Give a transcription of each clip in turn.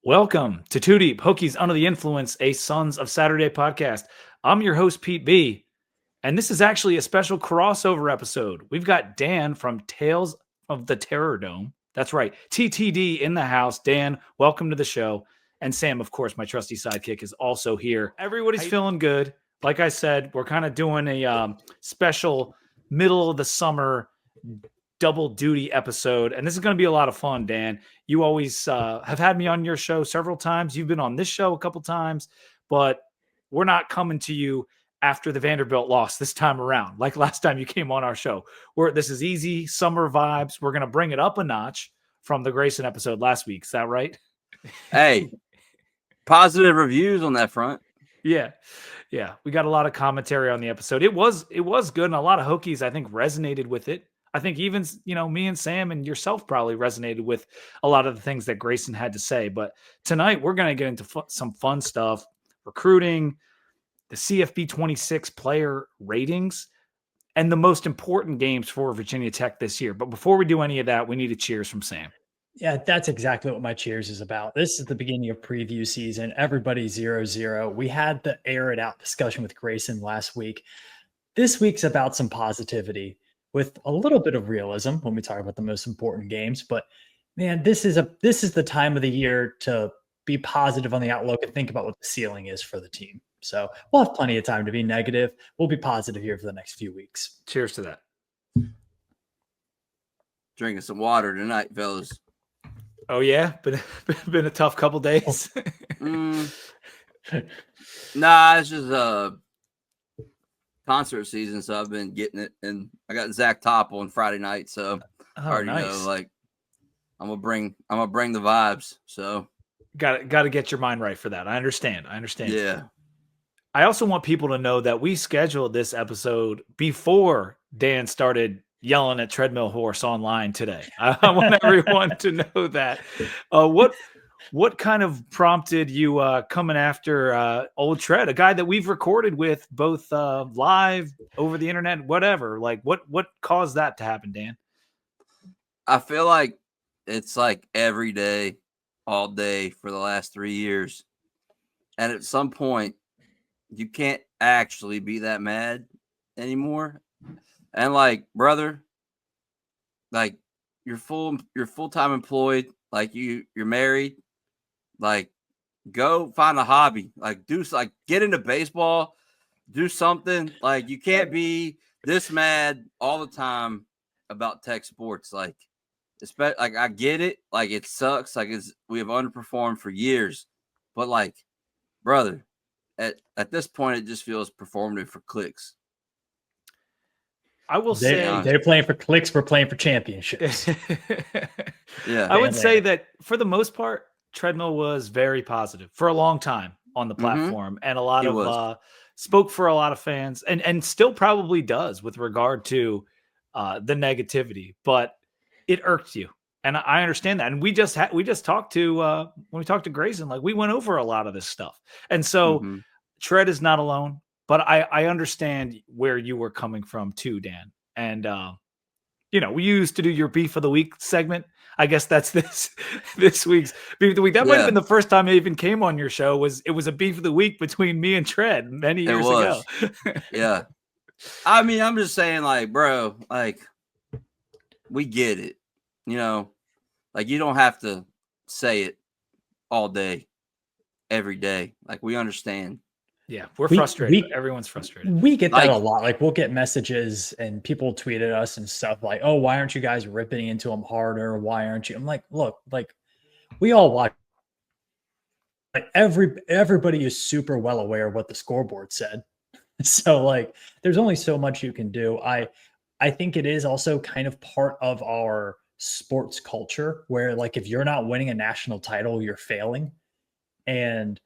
Welcome to Two Deep, Hokies Under the Influence, a Sons of Saturday podcast. I'm your host, Pete B, and this is actually a special crossover episode. We've got Dan from Tales of the Terrordome. That's right, TTD in the house. Dan, welcome to the show. And Sam, of course, my trusty sidekick, is also here. Everybody's feeling good. Like I said, we're kind of doing a special middle of the summer double duty episode, and this is going to be a lot of fun. Dan, you always have had me on your show several times. You've been on this show a couple times, but we're not coming to you after the Vanderbilt loss this time around like last time you came on our show. This is easy summer vibes. We're going to bring it up a notch from the Grayson episode last week. Is that right? Hey, positive reviews on that front. Yeah, we got a lot of commentary on the episode. It was good, and a lot of Hokies, I think, resonated with it. I think even, me and Sam and yourself probably resonated with a lot of the things that Grayson had to say. But tonight we're going to get into some fun stuff, recruiting, the CFB 26 player ratings, and the most important games for Virginia Tech this year. But before we do any of that, we need a cheers from Sam. Yeah, that's exactly what my cheers is about. This is the beginning of preview season. Everybody's 0-0. We had the air it out discussion with Grayson last week. This week's about some positivity with a little bit of realism when we talk about the most important games. But man, this is the time of the year to be positive on the outlook and think about what the ceiling is for the team. So we'll have plenty of time to be negative. We'll be positive here for the next few weeks. Cheers to that. Drinking some water tonight, fellas. Oh yeah, been a tough couple days. Nah, it's just concert season, so I've been getting it, and I got Zach Top on Friday night, so I already know, like, I'm gonna bring the vibes. So got to get your mind right for that. I understand. Yeah. I also want people to know that we scheduled this episode before Dan started yelling at Treadmill Horse online today. I want everyone to know that. What kind of prompted you coming after old Tread, a guy that we've recorded with both live, over the internet, whatever? Like, what caused that to happen, Dan? I feel like it's like every day, all day for the last 3 years. And at some point, you can't actually be that mad anymore. And like, brother, like you're full-time employed, like you're married, like go find a hobby, like get into baseball, do something. Like you can't be this mad all the time about Tech sports. Like I get it, like it sucks, like we have underperformed for years, but like, brother, at this point it just feels performative for clicks. I will say they're playing for clicks. We're playing for championships. Yeah, I would say that for the most part, Treadmill was very positive for a long time on the platform, and a lot of spoke for a lot of fans, and still probably does with regard to the negativity. But it irked you, and I understand that. And we just talked to when we talked to Grayson, like we went over a lot of this stuff, and so Tread is not alone. But I understand where you were coming from too, Dan. And, we used to do your Beef of the Week segment. I guess that's this week's Beef of the Week. That might have been the first time I even came on your show. It was a Beef of the Week between me and Tread many years ago. Yeah. I mean, I'm just saying, like, bro, like, we get it. Like, you don't have to say it all day, every day. Like, we understand. Yeah, we're frustrated. Everyone's frustrated. We get that a lot. Like, we'll get messages and people tweet at us and stuff like, oh, why aren't you guys ripping into them harder? Why aren't you? I'm like, look, like, we all watch. Like, everybody is super well aware of what the scoreboard said. So, like, there's only so much you can do. I think it is also kind of part of our sports culture where, like, if you're not winning a national title, you're failing. And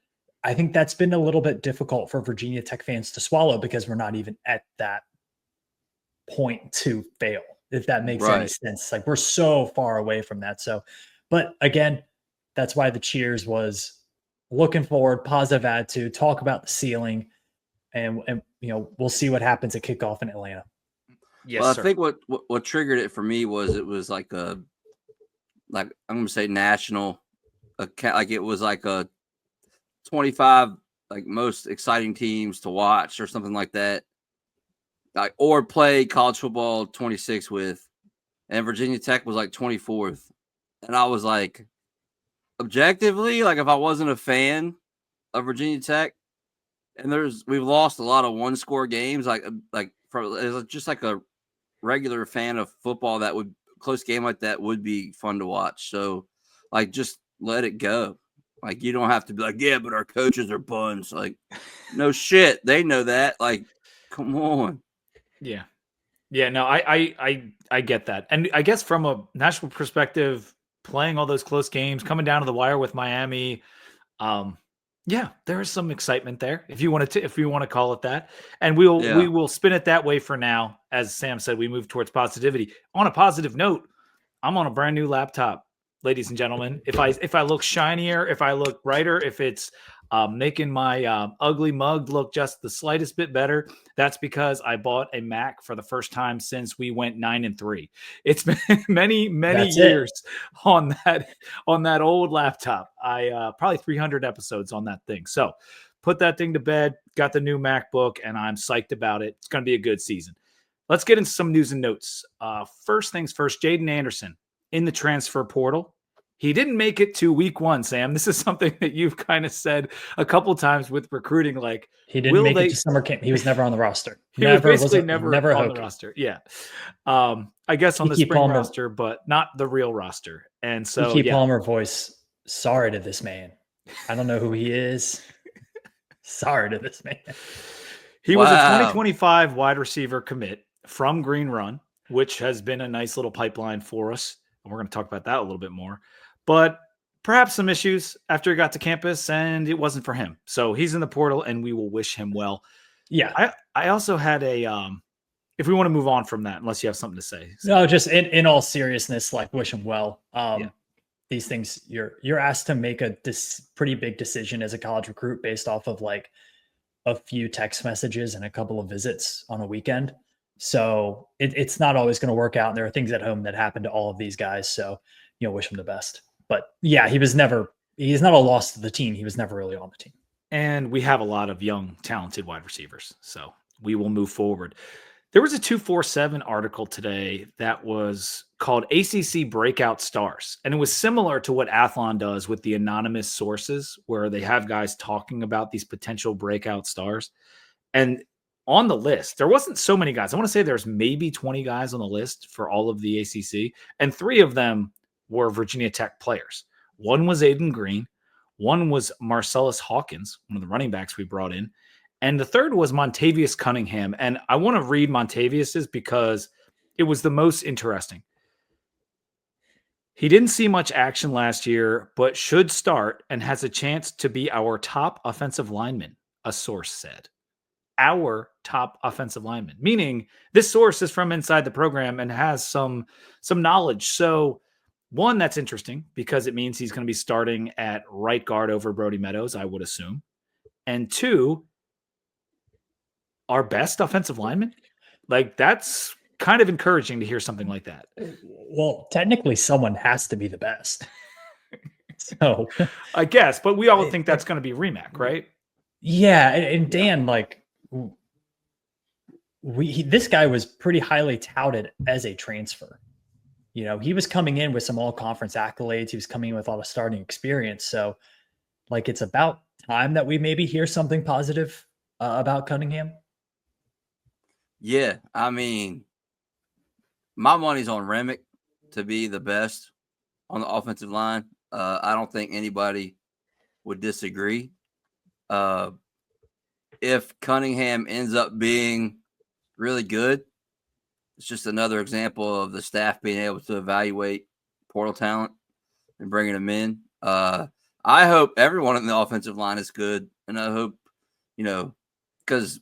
I think that's been a little bit difficult for Virginia Tech fans to swallow because we're not even at that point to fail, if that makes any sense. Like, we're so far away from that. So, but again, that's why the cheers was looking forward, positive attitude, talk about the ceiling, and we'll see what happens at kickoff in Atlanta. Yes, well, I think what triggered it for me was it was like I'm going to say national like it was like a 25 like most exciting teams to watch or something like that. Like or play college football 26 with, and Virginia Tech was like 24th. And I was like, objectively, like if I wasn't a fan of Virginia Tech, and we've lost a lot of one score games, like for just like a regular fan of football, that would close game like that would be fun to watch. So like just let it go. Like you don't have to be like, yeah, but our coaches are buns. Like, no shit. They know that. Like, come on. Yeah. Yeah, no, I get that. And I guess from a national perspective, playing all those close games, coming down to the wire with Miami, yeah, there is some excitement there if you want to call it that. And we will spin it that way for now. As Sam said, we move towards positivity. On a positive note, I'm on a brand new laptop, ladies and gentlemen. If I look shinier, if I look brighter, if it's making my ugly mug look just the slightest bit better, that's because I bought a Mac for the first time since we went 9-3. It's been many years on that old laptop. I probably 300 episodes on that thing. So put that thing to bed, got the new MacBook, and I'm psyched about it. It's going to be a good season. Let's get into some news and notes. First things first, Jaden Anderson in the transfer portal. He didn't make it to week 1, Sam. This is something that you've kind of said a couple times with recruiting. Like he didn't make it to summer camp. He was never on the roster. Never on the roster. Yeah. I guess on the spring roster, but not the real roster. And so Kiki Palmer voice. Sorry to this man. I don't know who he is. Sorry to this man. He was a 2025 wide receiver commit from Green Run, which has been a nice little pipeline for us. And we're going to talk about that a little bit more. But perhaps some issues after he got to campus, and it wasn't for him. So he's in the portal, and we will wish him well. Yeah. I also had a if we want to move on from that, unless you have something to say. No, just in all seriousness, like wish him well. These things, you're asked to make a pretty big decision as a college recruit based off of like a few text messages and a couple of visits on a weekend. So it's not always going to work out. And there are things at home that happen to all of these guys. So, wish him the best. But yeah, he's not a loss to the team. He was never really on the team. And we have a lot of young, talented wide receivers. So we will move forward. There was a 247 article today that was called ACC Breakout Stars. And it was similar to what Athlon does with the anonymous sources, where they have guys talking about these potential breakout stars. And on the list, there wasn't so many guys. I want to say there's maybe 20 guys on the list for all of the ACC. And 3 of them were Virginia Tech players. One was Aiden Green. One was Marcellus Hawkins, one of the running backs we brought in. And the third was Montavious Cunningham. And I want to read Montavius's because it was the most interesting. He didn't see much action last year, but should start and has a chance to be our top offensive lineman, a source said. Our top offensive lineman, meaning this source is from inside the program and has some knowledge. So one, that's interesting because it means he's going to be starting at right guard over Brody Meadows, I would assume. And 2, our best offensive lineman. Like that's kind of encouraging to hear something like that. Well, technically someone has to be the best. So I guess, but we all think that's going to be Remack, right? Yeah. And Dan, like this guy was pretty highly touted as a transfer. He was coming in with some all-conference accolades. He was coming in with a lot of starting experience. So like, it's about time that we maybe hear something positive about Cunningham. Yeah. I mean, my money's on Remick to be the best on the offensive line. I don't think anybody would disagree. If Cunningham ends up being really good, it's just another example of the staff being able to evaluate portal talent and bringing them in. I hope everyone in the offensive line is good. And I hope, because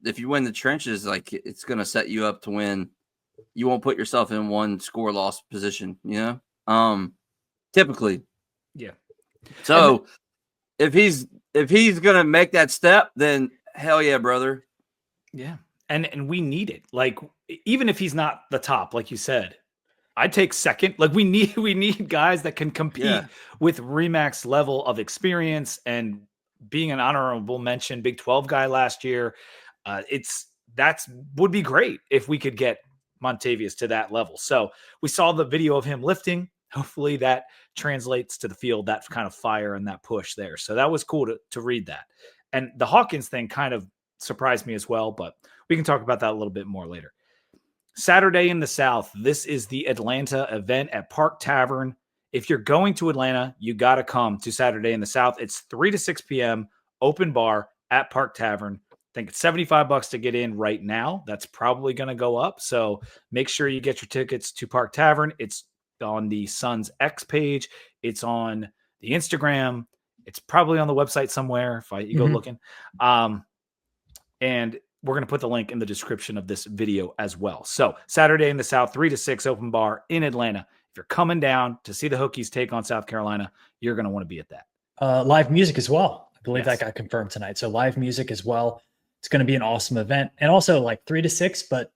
if you win the trenches, like it's going to set you up to win. You won't put yourself in one score loss position, typically. Yeah. So if he's going to make that step, then hell yeah, brother. Yeah. And we need it. Like, even if he's not the top, like you said, I'd take second. Like we need guys that can compete with Remax level of experience and being an honorable mention Big 12 guy last year. That's would be great if we could get Montavious to that level. So we saw the video of him lifting. Hopefully that translates to the field, that kind of fire and that push there. So that was cool to read that. And the Hawkins thing kind of surprised me as well, but we can talk about that a little bit more later. Saturday in the South, this is the Atlanta event at Park Tavern. If you're going to Atlanta, you got to come to Saturday in the South. It's 3 to 6 p.m., open bar at Park Tavern. I think it's $75 to get in right now. That's probably going to go up. So make sure you get your tickets to Park Tavern. It's on the Suns X page. It's on the Instagram. It's probably on the website somewhere if you go looking. And we're going to put the link in the description of this video as well. So Saturday in the South, 3 to 6 open bar in Atlanta. If you're coming down to see the Hokies take on South Carolina, you're going to want to be at that. Live music as well. I believe that got confirmed tonight. So live music as well. It's going to be an awesome event. And also like 3 to 6, but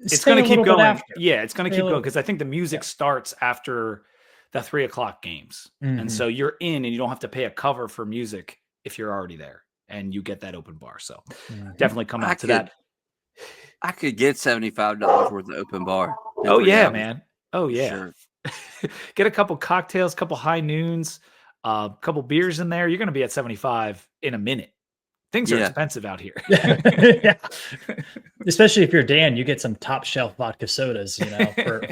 it's going to keep going. Yeah, it's going to keep going because I think the music starts after the 3 o'clock games. And so you're in and you don't have to pay a cover for music if you're already there. And you get that open bar. So definitely come out to that. I could get $75 worth of open bar. Oh, yeah, man. Oh, yeah. Sure. Get a couple cocktails, couple high noons, a couple beers in there. You're going to be at 75 in a minute. Things are expensive out here. Especially if you're Dan, you get some top shelf vodka sodas,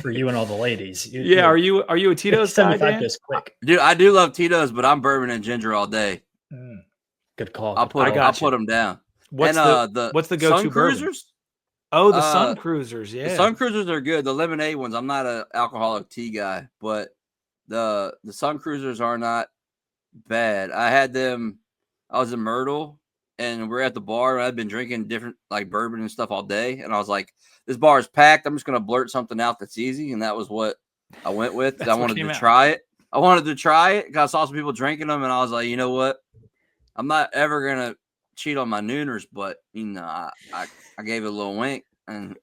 for you and all the ladies. Are you a Tito's guy, Dan? Goes quick. Dude, I do love Tito's, but I'm bourbon and ginger all day. Good call. I'll put them down. What's the go-to Sun Cruisers? Oh, the Sun Cruisers. Yeah, the Sun Cruisers are good. The lemonade ones. I'm not an alcoholic tea guy, but the Sun Cruisers are not bad. I had them. I was in Myrtle, and we're at the bar. And I've been drinking different like bourbon and stuff all day, and I was like, "This bar is packed. I'm just gonna blurt something out that's easy," and that was what I went with. I wanted to try it. I wanted to try it because I saw some people drinking them, and I was like, you know what? I'm not ever gonna cheat on my nooners, but I gave it a little wink. And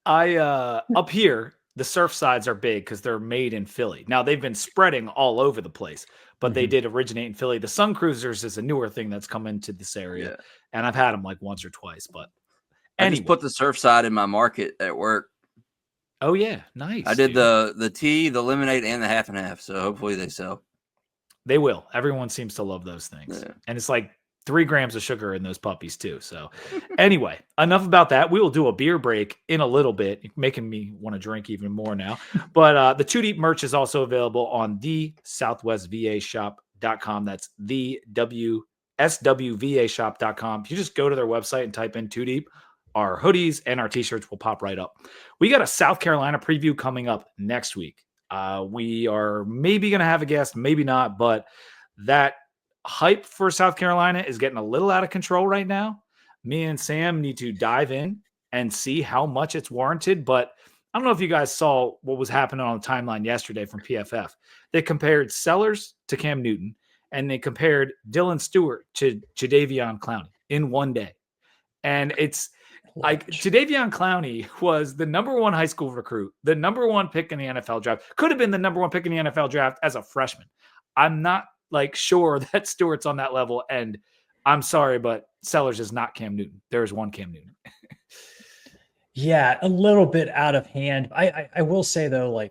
up here, the surf sides are big because they're made in Philly. Now they've been spreading all over the place, but they did originate in Philly. The Sun Cruisers is a newer thing that's come into this area, and I've had them like once or twice. But I just put the surf side in my market at work. Oh yeah, nice. I did the tea, the lemonade, and the half and half. So hopefully they sell. They will. Everyone seems to love those things. Yeah. And it's like 3 grams of sugar in those puppies too. So anyway, enough about that. We will do a beer break in a little bit. You're making me want to drink even more now. But the Two Deep merch is also available on the southwestvashop.com. That's the swvashop.com. If you just go to their website and type in Two Deep, our hoodies and our t-shirts will pop right up. We got a South Carolina preview coming up next week. We are maybe going to have a guest, maybe not, but that hype for South Carolina is getting a little out of control right now. Me and Sam need to dive in and see how much it's warranted. But I don't know if you guys saw what was happening on the timeline yesterday from PFF. They compared Sellers to Cam Newton, and they compared Dylan Stewart to Jadeveon Clowney in one day. And it's like Jadeveon Clowney was the #1 high school recruit, the #1 pick in the NFL draft, could have been the #1 pick in the NFL draft as a freshman. I'm not sure that Stewart's on that level. And I'm sorry, but Sellers is not Cam Newton. There is one Cam Newton. Yeah, a little bit out of hand. I will say though,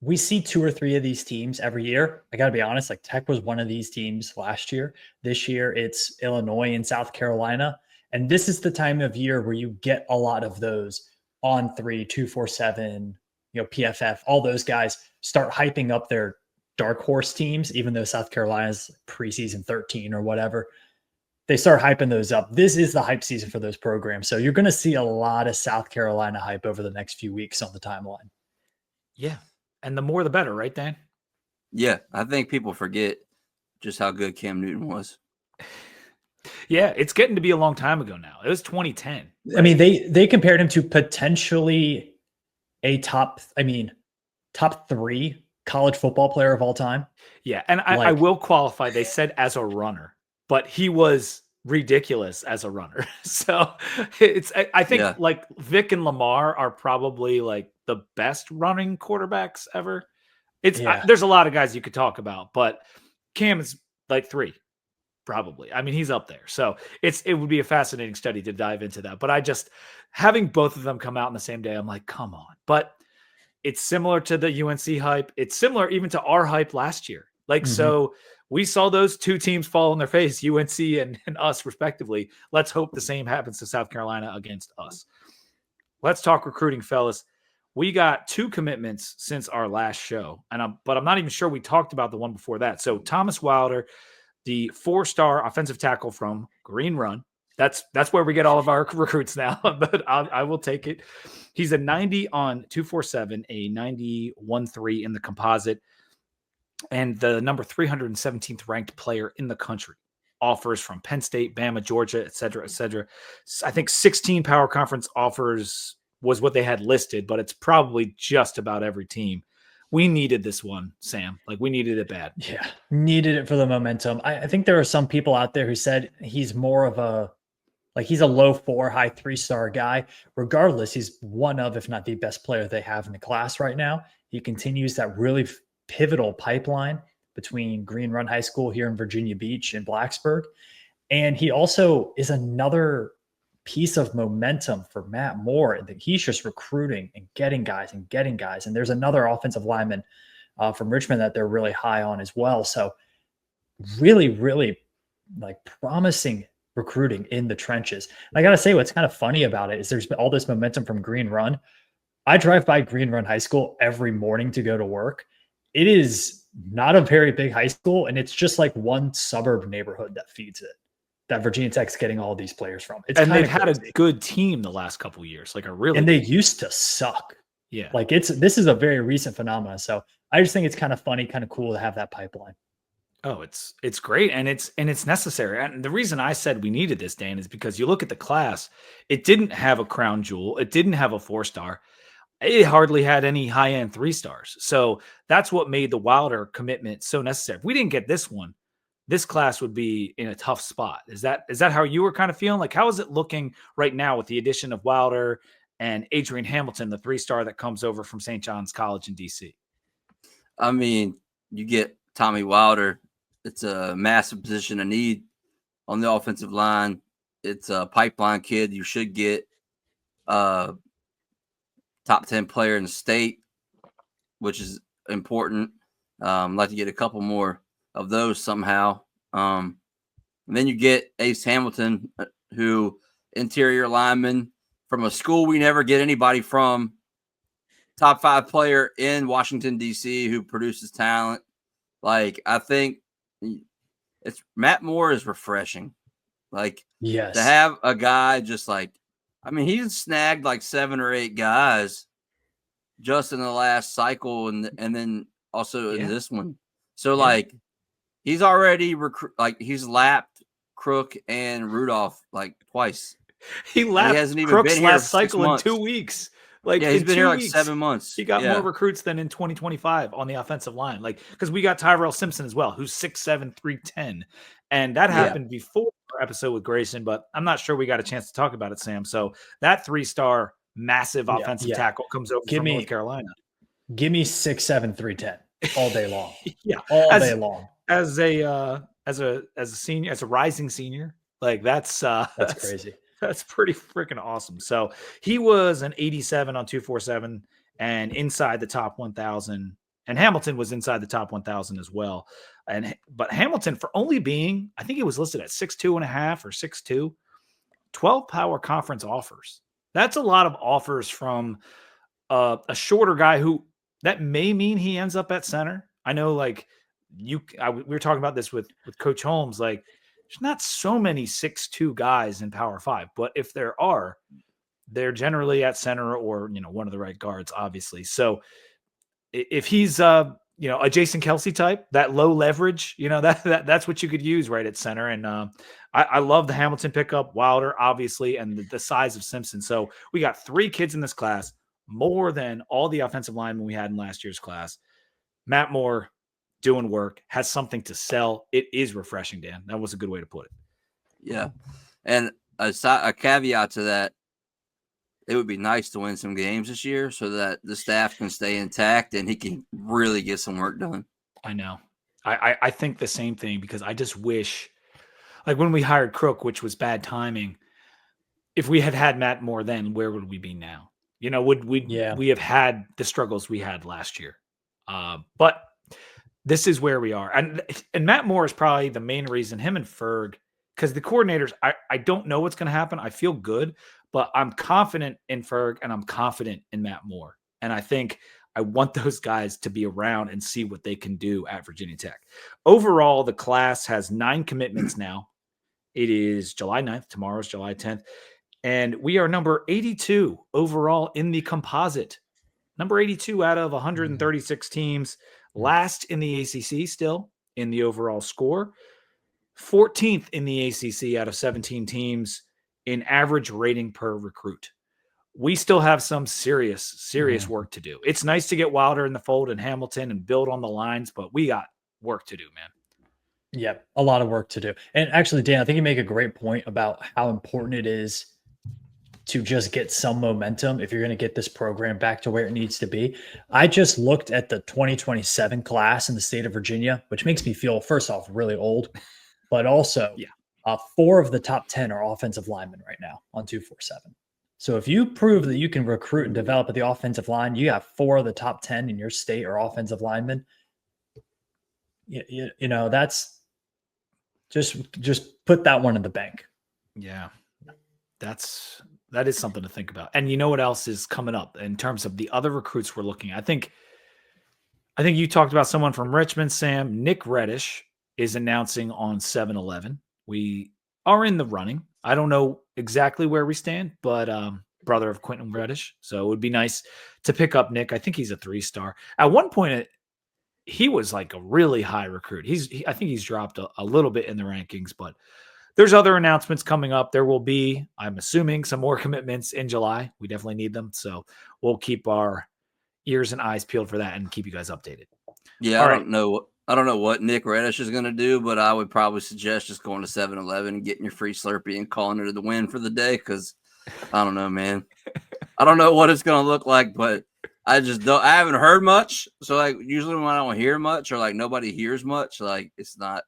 we see 2 or 3 of these teams every year. I got to be honest, Tech was one of these teams last year. This year it's Illinois and South Carolina. And this is the time of year where you get a lot of those On 3, 247, PFF, all those guys start hyping up their dark horse teams, even though South Carolina's preseason 13 or whatever. They start hyping those up. This is the hype season for those programs. So you're going to see a lot of South Carolina hype over the next few weeks on the timeline. Yeah. And the more, the better, right, Dan? Yeah. I think people forget just how good Cam Newton was. Yeah, it's getting to be a long time ago now. It was 2010. Right? I mean, they compared him to potentially a top 3 college football player of all time. Yeah, and I will qualify. They said as a runner, but he was ridiculous as a runner. So I think Yeah. like Vic and Lamar are probably like the best running quarterbacks ever. There's a lot of guys you could talk about, but Cam is like 3. Probably. I mean, he's up there. So it would be a fascinating study to dive into that. But having both of them come out in the same day, I'm like, come on. But it's similar to the UNC hype. It's similar even to our hype last year. Like, so we saw those 2 teams fall on their face, UNC and us respectively. Let's hope the same happens to South Carolina against us. Let's talk recruiting, fellas. We got 2 commitments since our last show, but I'm not even sure we talked about the one before that. So Thomas Wilder, the 4-star offensive tackle from Green Run. That's where we get all of our recruits now, but I will take it. He's a 90 on 247, a 91.3 in the composite, and the number 317th ranked player in the country. Offers from Penn State, Bama, Georgia, et cetera, et cetera. I think 16 power conference offers was what they had listed, but it's probably just about every team. We needed this one, Sam. Like, we needed it bad. Yeah, needed it for the momentum. I think there are some people out there who said he's more of he's a low 4, high 3-star guy. Regardless, he's one of, if not the best player they have in the class right now. He continues that really pivotal pipeline between Green Run High School here in Virginia Beach and Blacksburg. And he also is another piece of momentum for Matt Moore, that he's just recruiting and getting guys. And there's another offensive lineman from Richmond that they're really high on as well. So really, really like promising recruiting in the trenches. And I got to say, what's kind of funny about it is there's been all this momentum from Green Run. I drive by Green Run High School every morning to go to work. It is not a very big high school, and it's just like one suburb neighborhood that feeds it, that Virginia Tech's getting all these players from. And they've had a good team the last couple of years, like a really. And they used to suck. Yeah, like this is a very recent phenomenon. So I just think it's kind of funny, kind of cool to have that pipeline. Oh, it's great, and it's necessary. And the reason I said we needed this, Dan, is because you look at the class. It didn't have a crown jewel. It didn't have a 4-star. It hardly had any high-end 3-stars. So that's what made the Wilder commitment so necessary. If we didn't get this one, this class would be in a tough spot. Is that how you were kind of feeling? Like, how is it looking right now with the addition of Wilder and Adrian Hamilton, the 3-star that comes over from St. John's College in DC? I mean, you get Tommy Wilder. It's a massive position of need on the offensive line. It's a pipeline kid. You should get top 10 player in the state, which is important. I'd like to get a couple more of those somehow. And then you get Ace Hamilton, who interior lineman from a school we never get anybody from, top 5 player in Washington, D.C., who produces talent. Like, I think it's Matt Moore is refreshing. Like, yes, to have a guy just like, I mean, he's snagged like 7 or 8 guys just in the last cycle, and then also in this one. So like, he's already he's lapped Crook and Rudolph like twice. He lapped hasn't even Crook's been here last cycle in months. 2 weeks. Like, yeah, he's been here like weeks, 7 months. He got more recruits than in 2025 on the offensive line. Like, because we got Tyrell Simpson as well, who's 6'7", 310. And that happened before our episode with Grayson, but I'm not sure we got a chance to talk about it, Sam. So that 3-star massive offensive tackle comes over from North Carolina. Give me 6'7", 310 all day long. All day long. As a senior, as a rising senior, like that's crazy. That's pretty freaking awesome. So he was an 87 on 247 and inside the top 1,000. And Hamilton was inside the top 1,000 as well. But Hamilton, for only being, I think he was listed at 6'2 and a half or 6'2", 12 power conference offers. That's a lot of offers from a shorter guy who that may mean he ends up at center. I know, like we were talking about this with Coach Holmes, like, there's not so many 6'2" guys in Power 5, but if there are, they're generally at center or, one of the right guards, obviously. So if he's, a Jason Kelsey type, that low leverage, that's what you could use right at center. And I love the Hamilton pickup, Wilder, obviously, and the size of Simpson. So we got 3 kids in this class, more than all the offensive linemen we had in last year's class. Matt Moore, doing work, has something to sell. It is refreshing, Dan. That was a good way to put it. Yeah. And a caveat to that, it would be nice to win some games this year so that the staff can stay intact and he can really get some work done. I know. I think the same thing because I just wish, like when we hired Crook, which was bad timing, if we had had Matt Moore then, where would we be now? Would we have had the struggles we had last year? But this is where we are. And Matt Moore is probably the main reason, him and Ferg, because the coordinators, I don't know what's going to happen. I feel good, but I'm confident in Ferg and I'm confident in Matt Moore. And I think I want those guys to be around and see what they can do at Virginia Tech. Overall, the class has 9 commitments now. It is July 9th. Tomorrow's July 10th. And we are number 82 overall in the composite. Number 82 out of 136 teams. Last in the ACC still in the overall score. 14th in the ACC out of 17 teams in average rating per recruit. We still have some serious work to do. It's nice to get Wilder in the fold and Hamilton and build on the lines, but we got work to do, man. Yeah, a lot of work to do. And actually, Dan, I think you make a great point about how important it is to just get some momentum if you're going to get this program back to where it needs to be. I just looked at the 2027 class in the state of Virginia, which makes me feel, first off, really old, but also 4 of the top 10 are offensive linemen right now on 247. So if you prove that you can recruit and develop at the offensive line, you have 4 of the top 10 in your state are offensive linemen. You know, that's just put that one in the bank. Yeah, that is something to think about. And you know what else is coming up in terms of the other recruits we're looking at? I think you talked about someone from Richmond, Sam. Nick Reddish is announcing on 7-Eleven. We are in the running. I don't know exactly where we stand, but brother of Quentin Reddish. So it would be nice to pick up Nick. I think he's a 3-star. At one point, he was like a really high recruit. I think he's dropped a little bit in the rankings, but there's other announcements coming up. There will be, I'm assuming, some more commitments in July. We definitely need them. So we'll keep our ears and eyes peeled for that and keep you guys updated. Yeah, I don't know what Nick Reddish is going to do, but I would probably suggest just going to 7-Eleven and getting your free Slurpee and calling it the win for the day because I don't know, man. I don't know what it's going to look like, but I haven't heard much. So, like, usually when I don't hear much or, like, nobody hears much, like, it's not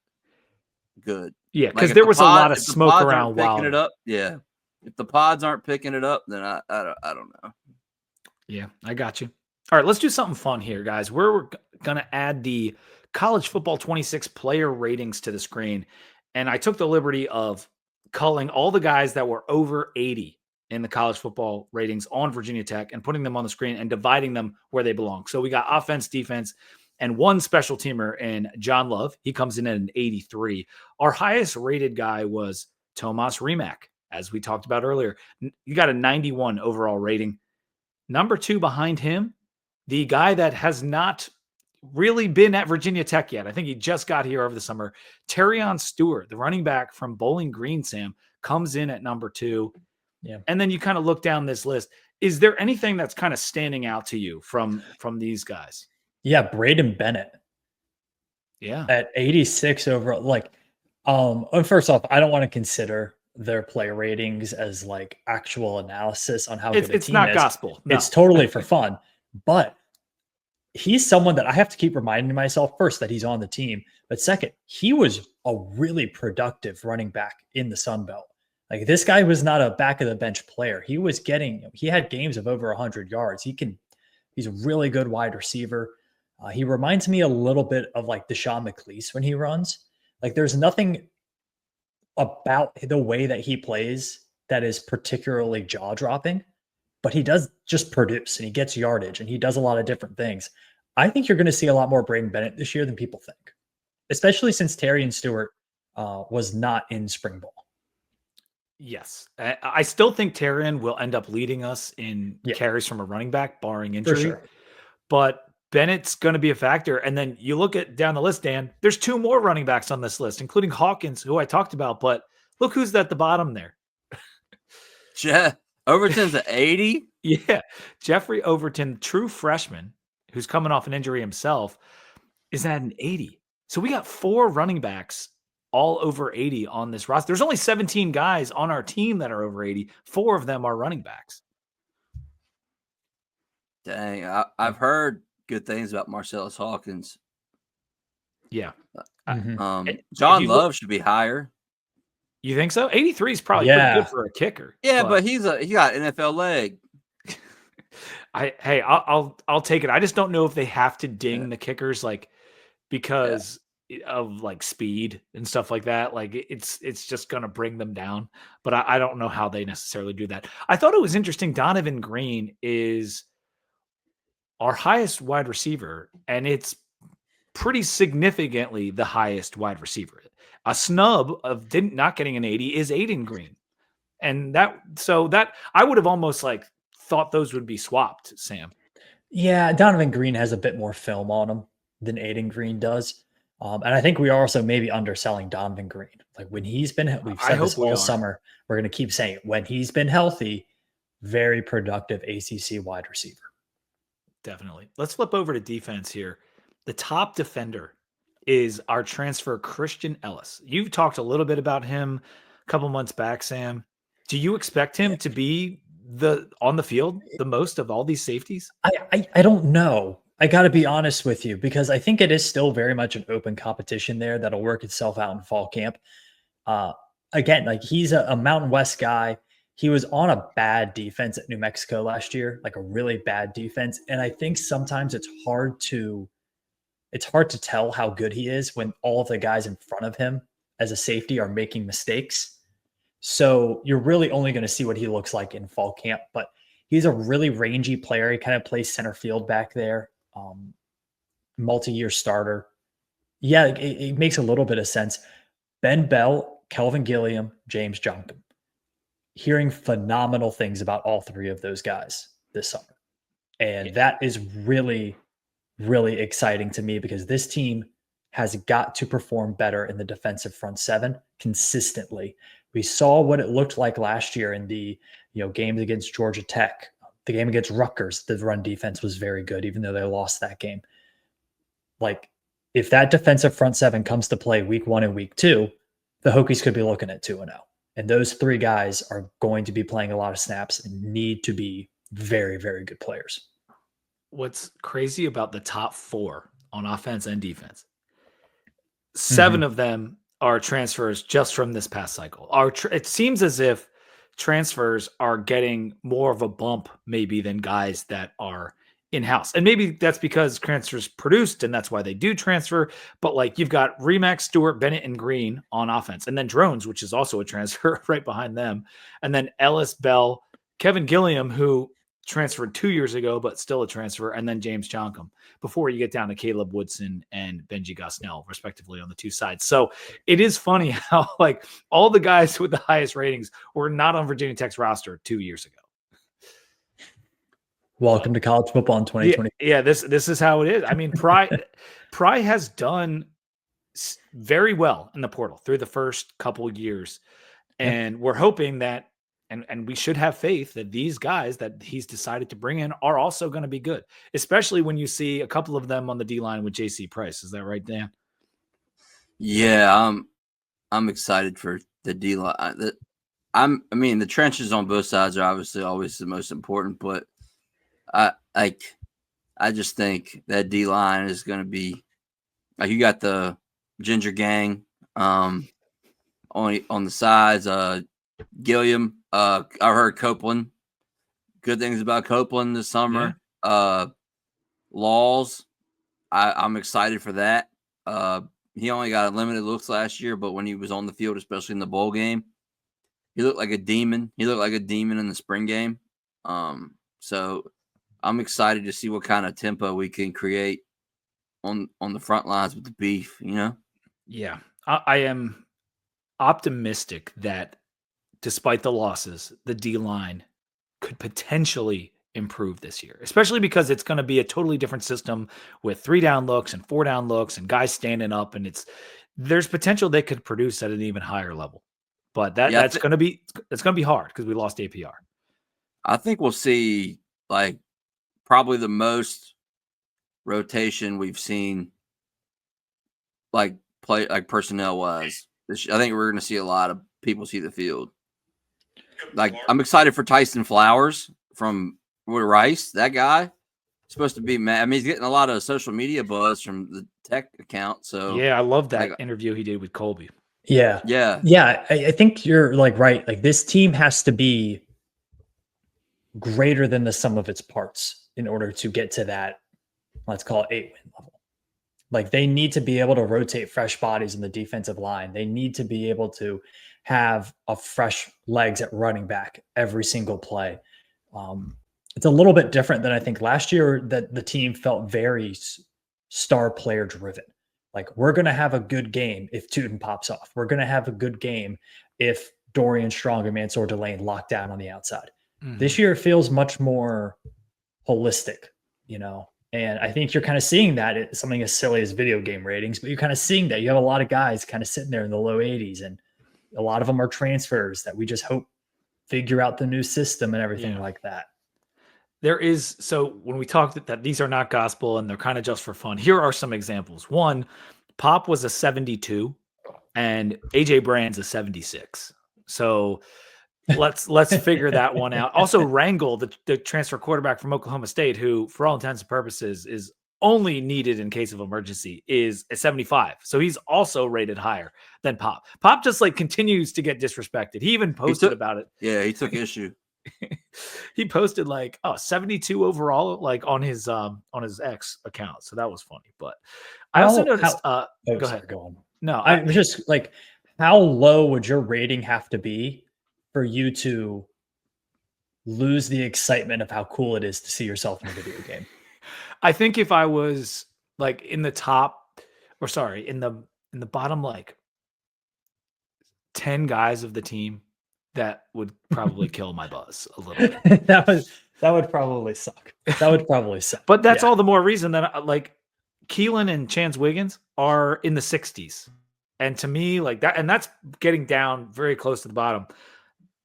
good. Yeah, because there was a lot of smoke around picking it up. Yeah. If the pods aren't picking it up, then I don't know. Yeah, I got you. All right, let's do something fun here, guys. We're going to add the College Football 26 player ratings to the screen. And I took the liberty of culling all the guys that were over 80 in the college football ratings on Virginia Tech and putting them on the screen and dividing them where they belong. So we got offense, defense, and one special teamer in John Love. He comes in at an 83. Our highest rated guy was Tomas Rimac, as we talked about earlier. You got a 91 overall rating. Number 2 behind him, the guy that has not really been at Virginia Tech yet. I think he just got here over the summer. Terrion Stewart, the running back from Bowling Green, Sam, comes in at number 2. Yeah. And then you kind of look down this list. Is there anything that's kind of standing out to you from these guys? Yeah, Braden Bennett. Yeah. At 86 overall. Like, first off, I don't want to consider their player ratings as like actual analysis on how good a team is. It's not gospel. No. It's totally for fun. But he's someone that I have to keep reminding myself, first, that he's on the team. But second, he was a really productive running back in the Sun Belt. Like, this guy was not a back of the bench player. He had games of over 100 yards. He's a really good wide receiver. He reminds me a little bit of like Deshaun McLeese when he runs. Like, there's nothing about the way that he plays that is particularly jaw-dropping, but he does just produce and he gets yardage and he does a lot of different things. I think you're going to see a lot more Braden Bennett this year than people think, especially since Terrion Stewart was not in spring ball. Yes. I still think Terrion will end up leading us in carries from a running back, barring injury. Sure. But Bennett's going to be a factor. And then you look at down the list, Dan, there's 2 more running backs on this list, including Hawkins, who I talked about. But look who's at the bottom there. Overton's at 80? Yeah. Jeffrey Overton, true freshman, who's coming off an injury himself, is at an 80. So we got 4 running backs all over 80 on this roster. There's only 17 guys on our team that are over 80. 4 of them are running backs. Dang, I've heard good things about Marcellus Hawkins. Yeah. John Love should be higher. You think so? 83 is probably pretty good for a kicker. Yeah, but he got NFL leg. I'll take it. I just don't know if they have to ding the kickers because of speed and stuff like that. It's just gonna bring them down. But I don't know how they necessarily do that. I thought it was interesting. Donovan Green is our highest wide receiver, and it's pretty significantly the highest wide receiver. A snub of not getting an 80 is Aiden Green. And that I would have almost thought those would be swapped, Sam. Yeah, Donovan Green has a bit more film on him than Aiden Green does. And I think we are also maybe underselling Donovan Green. When he's been, we've said this all summer, we're going to keep saying it. When he's been healthy, very productive ACC wide receiver. Definitely. Let's flip over to defense here. The top defender is our transfer, Christian Ellis. You've talked a little bit about him a couple months back, Sam. Do you expect him to be on the field the most of all these safeties? I don't know. I got to be honest with you, because I think it is still very much an open competition there that'll work itself out in fall camp. Again, he's a Mountain West guy. He was on a bad defense at New Mexico last year, a really bad defense. And I think sometimes it's hard to tell how good he is when all of the guys in front of him as a safety are making mistakes. So you're really only going to see what he looks like in fall camp, but he's a really rangy player. He kind of plays center field back there, multi-year starter. Yeah, it makes a little bit of sense. Ben Bell, Kelvin Gilliam, James Johnson. Hearing phenomenal things about all 3 of those guys this summer. And that is really, really exciting to me, because this team has got to perform better in the defensive front 7 consistently. We saw what it looked like last year in the games against Georgia Tech. The game against Rutgers, the run defense was very good, even though they lost that game. If that defensive front 7 comes to play week 1 and week 2, the Hokies could be looking at 2-0. And those 3 guys are going to be playing a lot of snaps and need to be very, very good players. What's crazy about the top 4 on offense and defense, 7 of them are transfers just from this past cycle. It seems as if transfers are getting more of a bump maybe than guys that are in-house. And maybe that's because transfers produced and that's why they do transfer. But you've got Remax, Stewart, Bennett, and Green on offense. And then Drones, which is also a transfer right behind them. And then Ellis, Bell, Kevin Gilliam, who transferred 2 years ago, but still a transfer. And then James Joncom, before you get down to Caleb Woodson and Benji Gosnell, respectively, on the 2 sides. So it is funny how all the guys with the highest ratings were not on Virginia Tech's roster 2 years ago. Welcome to college football in 2020. Yeah, this is how it is. I mean, Pry has done very well in the portal through the first couple years. And we're hoping that, and we should have faith that these guys that he's decided to bring in are also going to be good, especially when you see a couple of them on the D-line with JC Price. Is that right, Dan? Yeah, I'm excited for the D-line. The trenches on both sides are obviously always the most important, but I just think that D-line is going to be you got the Ginger Gang on the sides. Gilliam, I heard Copeland. Good things about Copeland this summer. Yeah. Laws, I'm excited for that. He only got limited looks last year, but when he was on the field, especially in the bowl game, he looked like a demon. He looked like a demon in the spring game. So I'm excited to see what kind of tempo we can create on the front lines with the beef, Yeah, I am optimistic that despite the losses, the D-line could potentially improve this year, especially because it's going to be a totally different system with 3-down looks and 4-down looks and guys standing up, and there's potential they could produce at an even higher level. But that's going to be hard because we lost APR. I think we'll see probably the most rotation we've seen play personnel wise I think we're going to see a lot of people see the field. Like, I'm excited for Tyson Flowers from Rice. That guy supposed to be mad. I mean, he's getting a lot of social media buzz from the Tech account. So Yeah, I love that interview he did with Colby. Yeah. I think you're like right. Like, this team has to be greater than the sum of its parts in order to get to that, let's call it 8-win level. Like, they need to be able to rotate fresh bodies in the defensive line. They need to be able to have a fresh legs at running back every single play. It's a little bit different than I think last year, that the team felt very star player driven. Like, we're going to have a good game if Tootin pops off. We're going to have a good game if Dorian Strong and Mansour Delane lock down on the outside. Mm-hmm. This year feels much more holistic, you know? And I think you're kind of seeing that. It's something as silly as video game ratings, but you're kind of seeing that. You have a lot of guys kind of sitting there in the low 80s, and a lot of them are transfers that we just hope figure out the new system and everything like that. There is, so when we talked that these are not gospel and they're kind of just for fun, here are some examples. One, Pop was a 72 and AJ Brand's a 76. So let's figure that one out. Also, Rangel, the transfer quarterback from Oklahoma State, who for all intents and purposes is only needed in case of emergency, is a 75. So he's also rated higher than Pop. Pop just like continues to get disrespected. He even posted about it. Yeah, he took issue. He posted like 72 overall, like on his X account. So that was funny. But I also noticed go ahead. Go on. No, I was just like, how low would your rating have to be for you to lose the excitement of how cool it is to see yourself in a video game? I think if I was like in the bottom like 10 guys of the team, that would probably kill my buzz a little bit. that would probably suck. That would probably suck. But that's all the more reason that like Keelan and Chance Wiggins are in the 60s. And to me, like that, and that's getting down very close to the bottom.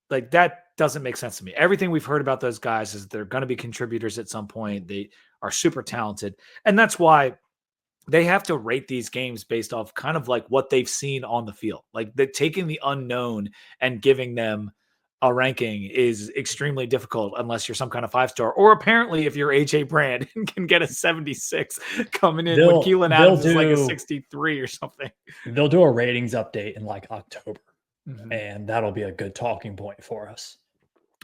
Like, that doesn't make sense to me. Everything we've heard about those guys is they're going to be contributors at some point. They are super talented. And that's why they have to rate these games based off kind of like what they've seen on the field. Like, taking the unknown and giving them a ranking is extremely difficult unless you're some kind of 5-star, or apparently if you're AJ Brand and can get a 76 coming in when Keelan Adams is like a 63 or something. They'll do a ratings update in like October, and that'll be a good talking point for us.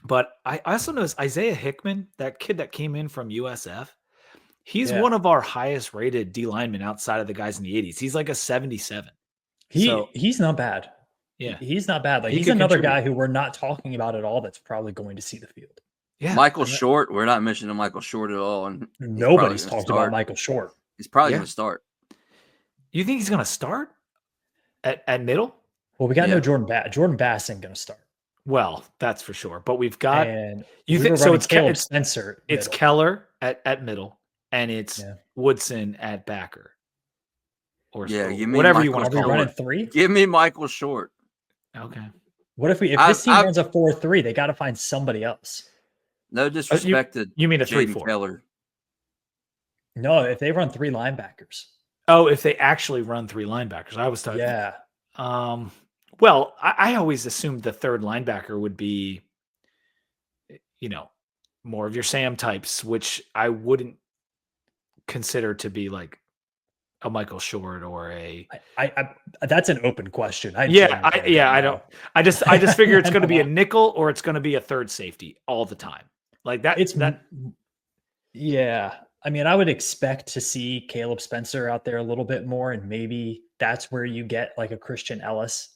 But I also noticed Isaiah Hickman, that kid that came in from USF. He's one of our highest rated D linemen outside of the guys in the 80s. He's like a 77. He's not bad. Yeah. He's not bad. Like, he's another guy who we're not talking about at all that's probably going to see the field. Yeah. Michael Short. We're not mentioning Michael Short at all. And nobody's talked about Michael Short. He's probably going to start. You think he's going to start at middle? Well, we got no Jordan Bass. Jordan Bass ain't going to start. Well, that's for sure. But we've got, and so it's Caleb Spencer. It's Keller at middle, and it's Woodson at backer. Or whatever you want to call it. Running 3? Give me Michael Short. Okay. What if this team runs a 4-3? They got to find somebody else. No disrespect to you mean a 3-4? Keller. No, if they run 3 linebackers. Oh, if they actually run 3 linebackers. I was talking. Yeah. Well, I always assumed the third linebacker would be, more of your Sam types, which I wouldn't consider to be like a Michael Short or a. I that's an open question. I don't. I just figure it's going to be a nickel or it's going to be a third safety all the time. Like that. Yeah. I mean, I would expect to see Caleb Spencer out there a little bit more, and maybe that's where you get like a Christian Ellis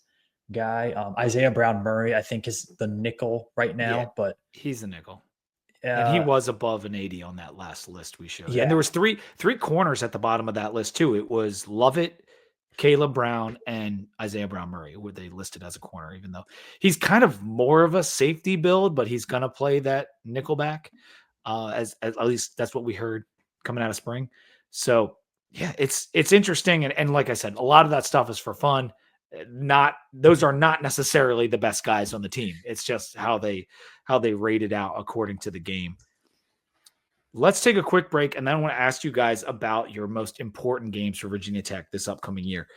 guy. Isaiah Brown Murray, I think, is the nickel right now, but he's the nickel. And he was above an 80 on that last list we showed. Yeah. And there was three corners at the bottom of that list too. It was Lovett, Caleb Brown, and Isaiah Brown Murray, were they listed as a corner, even though he's kind of more of a safety build, but he's going to play that nickelback. As at least that's what we heard coming out of spring. So yeah, it's interesting. And like I said, a lot of that stuff is for fun. Those are not necessarily the best guys on the team. It's just how they rate it out according to the game. Let's take a quick break, and then I want to ask you guys about your most important games for Virginia Tech this upcoming year.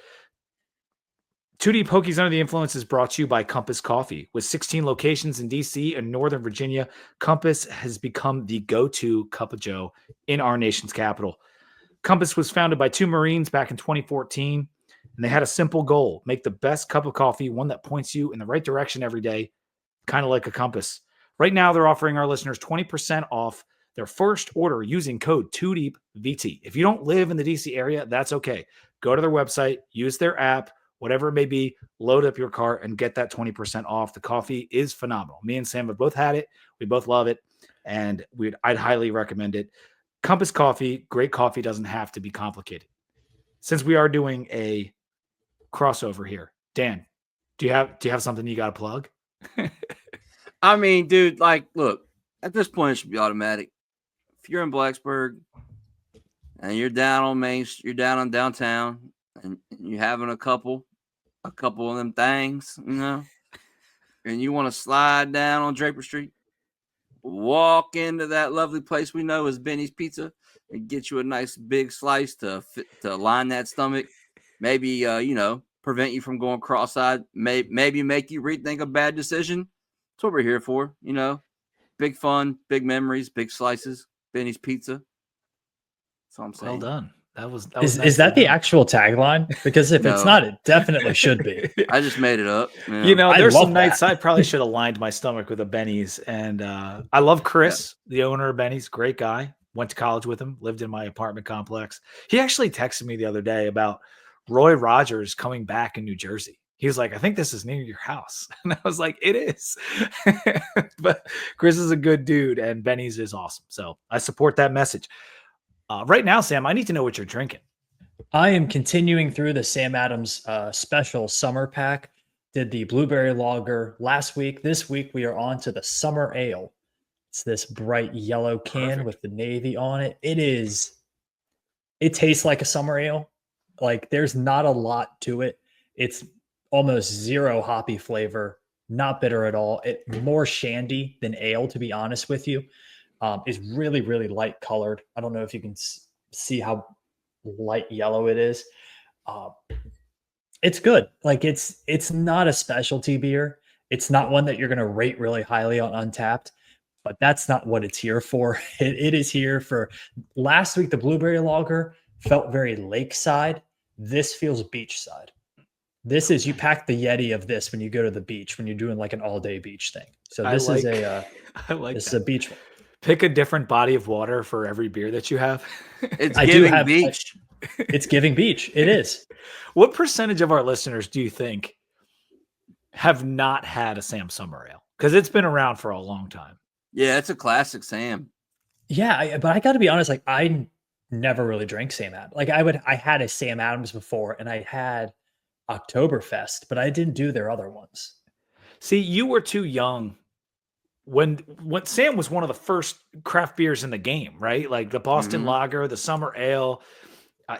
Two Deep Hokies Under the Influence is brought to you by Compass Coffee. With 16 locations in DC and Northern Virginia, Compass has become the go-to cup of joe in our nation's capital. Compass was founded by two Marines back in 2014, and they had a simple goal: make the best cup of coffee, one that points you in the right direction every day, kind of like a compass. Right now, they're offering our listeners 20% off their first order using code 2DEEPVT. If you don't live in the DC area, that's okay. Go to their website, use their app, whatever it may be, load up your cart and get that 20% off. The coffee is phenomenal. Me and Sam have both had it. We both love it, and I'd highly recommend it. Compass Coffee, great coffee doesn't have to be complicated. Since we are doing a crossover here, Dan, do you have something you got to plug? I mean, dude, like, look, at this point, it should be automatic. If you're in Blacksburg and you're down on you're down on downtown, and you're having a couple of them things, and you want to slide down on Draper Street, walk into that lovely place we know is Benny's Pizza and get you a nice big slice to line that stomach. Maybe, prevent you from going cross-eyed. Maybe make you rethink a bad decision. That's what we're here for, Big fun, big memories, big slices. Benny's Pizza. That's all I'm saying. Well done. That was Is that the actual tagline? Because if it's not, it definitely should be. I just made it up. There's some nights I probably should have lined my stomach with a Benny's. And I love Chris, the owner of Benny's. Great guy. Went to college with him. Lived in my apartment complex. He actually texted me the other day about Roy Rogers coming back in New Jersey. He was like, I think this is near your house. And I was like, it is. But Chris is a good dude, and Benny's is awesome. So I support that message. Right now, Sam, I need to know what you're drinking. I am continuing through the Sam Adams special summer pack. Did the blueberry lager last week. This week, we are on to the summer ale. It's this bright yellow can with the navy on it. It tastes like a summer ale. Like, there's not a lot to it. It's almost zero hoppy flavor, not bitter at all. It more shandy than ale, to be honest with you. Is really, really light colored. I don't know if you can see how light yellow it is. It's good. Like, it's not a specialty beer. It's not one that you're going to rate really highly on Untapped, but that's not what it's here for. It is here for last week. The blueberry lager felt very lakeside. This feels beachside. This is, you pack the Yeti of this when you go to the beach, when you're doing like an all day beach thing. So this is a beach one. Pick a different body of water for every beer that you have. It's giving beach. It's giving beach. It is. What percentage of our listeners do you think have not had a Sam Summer Ale? Because it's been around for a long time. Yeah, it's a classic Sam. Yeah, but I got to be honest. Like, I never really drank Sam Adams. Like, I had a Sam Adams before, and I had Oktoberfest, but I didn't do their other ones. See, you were too young when Sam was one of the first craft beers in the game, right? Like the Boston Lager, the Summer Ale,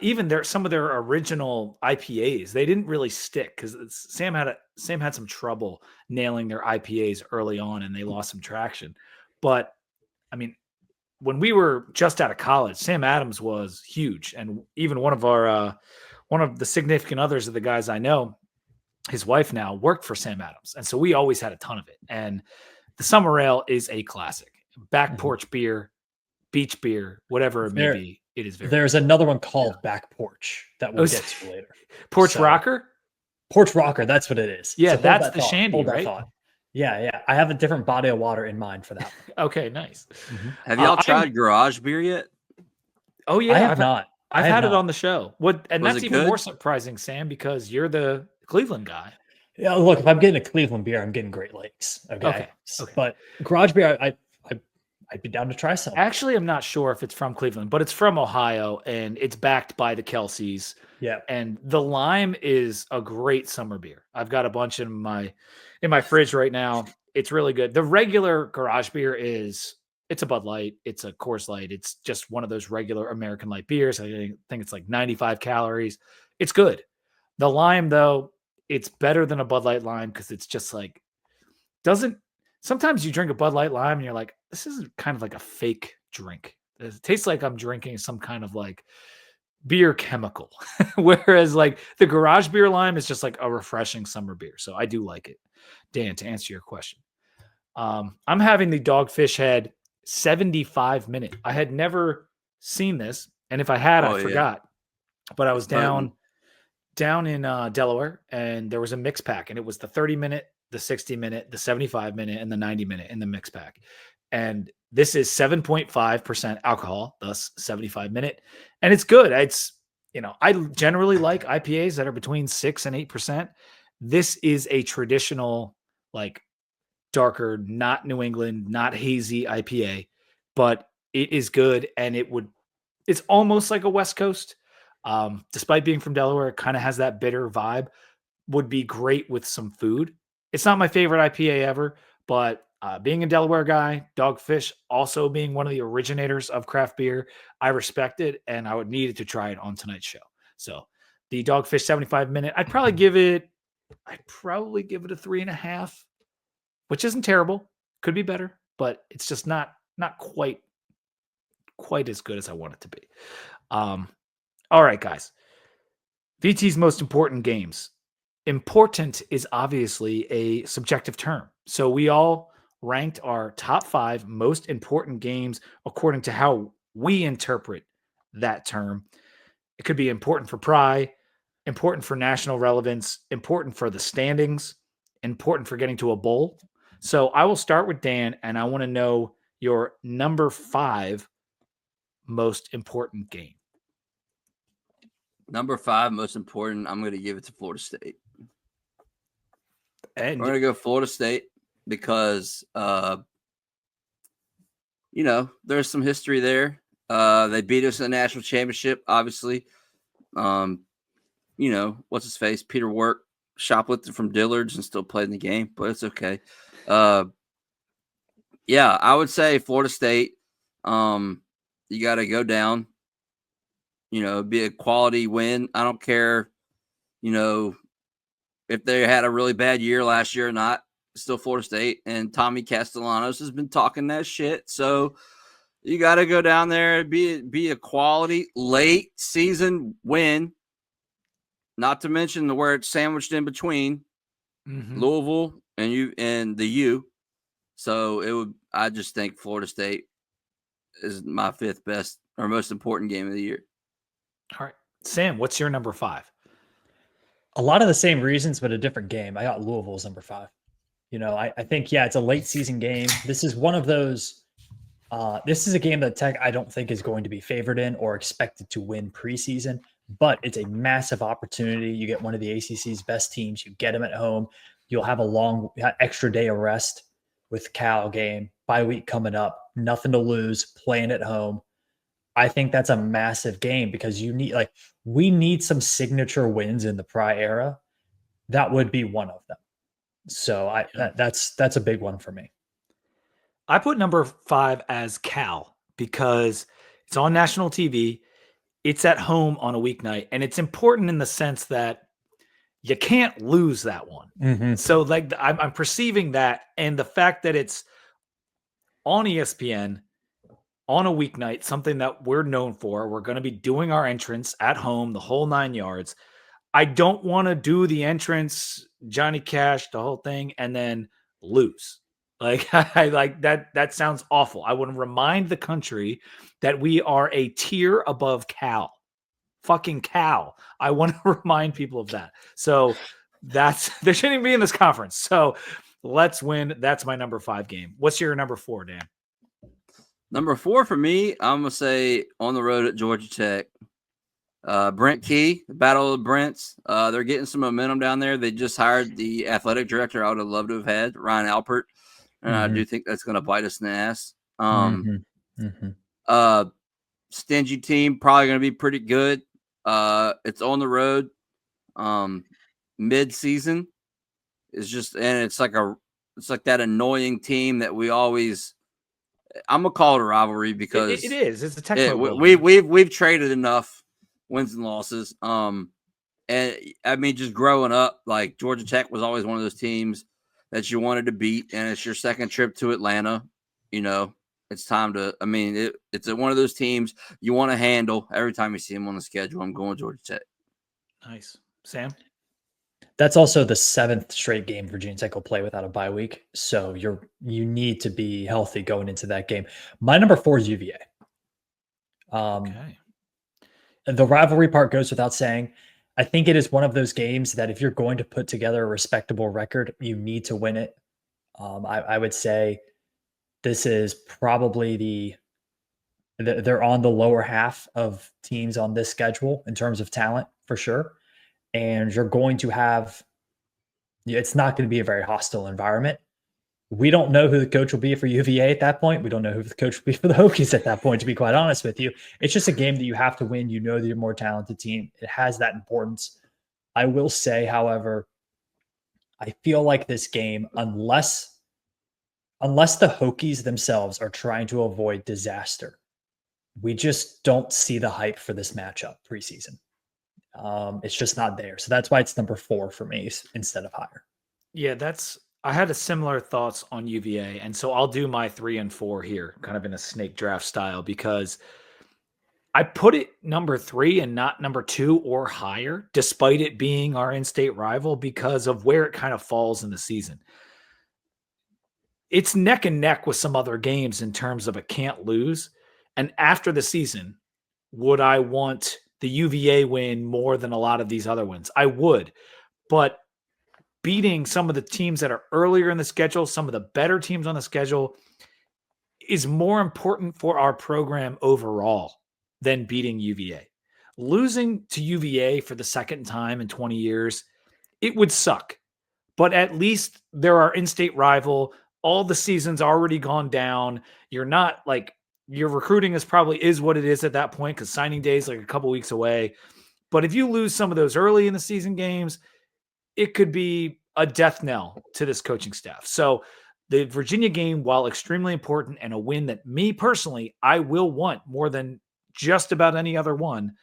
even some of their original IPAs, they didn't really stick because Sam had some trouble nailing their IPAs early on, and they lost some traction. But I mean, when we were just out of college, Sam Adams was huge, and even one of the significant others of the guys I know, his wife now worked for Sam Adams, and so we always had a ton of it. And the Summer Ale is a classic. Back porch beer, beach beer, whatever it may be. It is very. There's another one called Back Porch that we'll get to later. Porch Rocker? Porch Rocker, that's what it is. Yeah, so that's the shandy, right? Yeah. I have a different body of water in mind for that one. Okay, nice. Mm-hmm. Have y'all tried garage beer yet? Oh, yeah. I have not. I've had it on the show. And that's even more surprising, Sam, because you're the Cleveland guy. Yeah, look, if I'm getting a Cleveland beer, I'm getting Great Lakes. Okay. But garage beer, I'd be down to try some. Actually, I'm not sure if it's from Cleveland, but it's from Ohio, and it's backed by the Kelseys. Yeah. And the lime is a great summer beer. I've got a bunch in my fridge right now. It's really good. The regular garage beer it's a Bud Light. It's a Coors Light. It's just one of those regular American light beers. I think it's like 95 calories. It's good. The lime, though, it's better than a Bud Light lime because it's just like sometimes you drink a Bud Light lime and you're like, this is kind of like a fake drink. It tastes like I'm drinking some kind of like beer chemical. Whereas like the garage beer lime is just like a refreshing summer beer. So I do like it. Dan, to answer your question. I'm having the Dogfish Head 75-minute. I had never seen this, and if I had, I forgot. But I was down in Delaware, and there was a mix pack, and it was the 30-minute, the 60-minute, the 75-minute, and the 90-minute in the mix pack. And this is 7.5% alcohol, thus 75-minute, and it's good. It's I generally like IPAs that are between 6 and 8%. This is a traditional like darker, not New England, not hazy IPA, but it is good, and it's almost like a West Coast. Despite being from Delaware, it kind of has that bitter vibe. Would be great with some food. It's not my favorite IPA ever, but being a Delaware guy, Dogfish also being one of the originators of craft beer, I respect it, and I would need to try it on tonight's show. So the Dogfish 75-minute, I'd probably give it a 3.5, which isn't terrible. Could be better, but it's just not quite as good as I want it to be. All right, guys. VT's most important games. Important is obviously a subjective term. So we all ranked our top 5 most important games according to how we interpret that term. It could be important for pride, important for national relevance, important for the standings, important for getting to a bowl. So I will start with Dan, and I want to know your number 5 most important game. Number 5 most important, I'm going to give it to Florida State. And we're going to go Florida State because, there's some history there. They beat us in the national championship, obviously. What's his face? Peter Work shoplifted from Dillard's and still played in the game, but it's okay. I would say Florida State. You got to go down. Be a quality win. I don't care, if they had a really bad year last year or not. Still Florida State, and Tommy Castellanos has been talking that shit. So you got to go down there and be a quality late season win. Not to mention where it's sandwiched in between Louisville and the U. So I just think Florida State is my 5th best or most important game of the year. All right. Sam, what's your number 5? A lot of the same reasons, but a different game. I got Louisville's number 5. I think, it's a late season game. This is one of those. This is a game that Tech I don't think is going to be favored in or expected to win preseason, but it's a massive opportunity. You get one of the ACC's best teams. You get them at home. You'll have a long extra day of rest with Cal game, bye week coming up, nothing to lose, playing at home. I think that's a massive game because we need some signature wins in the Pry era. That would be one of them. So that's a big one for me. I put number 5 as Cal because it's on national TV. It's at home on a weeknight, and it's important in the sense that you can't lose that one. Mm-hmm. So I'm perceiving that, and the fact that it's on ESPN on a weeknight, something that we're known for. We're going to be doing our entrance at home, the whole 9 yards. I don't want to do the entrance, Johnny Cash, the whole thing, and then lose. I like that. That sounds awful. I want to remind the country that we are a tier above Cal. Fucking Cal. I want to remind people of that. So they shouldn't even be in this conference. So let's win. That's my number 5 game. What's your number 4, Dan? Number 4 for me, I'm going to say on the road at Georgia Tech. Brent Key, the Battle of the Brents. They're getting some momentum down there. They just hired the athletic director I would have loved to have had, Ryan Alpert. And I do think that's going to bite us in the ass. Stingy team, probably going to be pretty good. It's on the road. Mid-season is just, and it's like that annoying team that we always. I'm gonna call it a rivalry because it is. It's a technical. We've traded enough wins and losses. And I mean, just growing up, like Georgia Tech was always one of those teams that you wanted to beat, and it's your second trip to Atlanta. it's time to. I mean, it's one of those teams you want to handle every time you see them on the schedule. I'm going Georgia Tech. Nice. Sam? That's also the 7th straight game Virginia Tech will play without a bye week. So you need to be healthy going into that game. My number 4 is UVA. Okay. The rivalry part goes without saying. I think it is one of those games that if you're going to put together a respectable record, you need to win it. I would say this is probably they're on the lower half of teams on this schedule in terms of talent for sure. And you're going to have, it's not going to be a very hostile environment. We don't know who the coach will be for UVA at that point. We don't know who the coach will be for the Hokies at that point, to be quite honest with you. It's just a game that you have to win. You know that you're a more talented team. It has that importance. I will say, however, I feel like this game, unless the Hokies themselves are trying to avoid disaster, we just don't see the hype for this matchup preseason. It's just not there. So that's why it's number 4 for me instead of higher. Yeah, I had a similar thoughts on UVA. And so I'll do my 3 and 4 here, kind of in a snake draft style, because I put it number 3 and not number 2 or higher, despite it being our in-state rival, because of where it kind of falls in the season. It's neck and neck with some other games in terms of a can't lose. And after the season, would I want the UVA win more than a lot of these other wins? I would. But beating some of the teams that are earlier in the schedule, some of the better teams on the schedule, is more important for our program overall than beating UVA. Losing to UVA for the second time in 20 years, it would suck. But at least they're our in-state rival. All the season's already gone down. You're not like, your recruiting is what it is at that point, because signing day is like a couple weeks away. But if you lose some of those early in the season games, it could be a death knell to this coaching staff. So the Virginia game, while extremely important and a win that me personally, I will want more than just about any other one,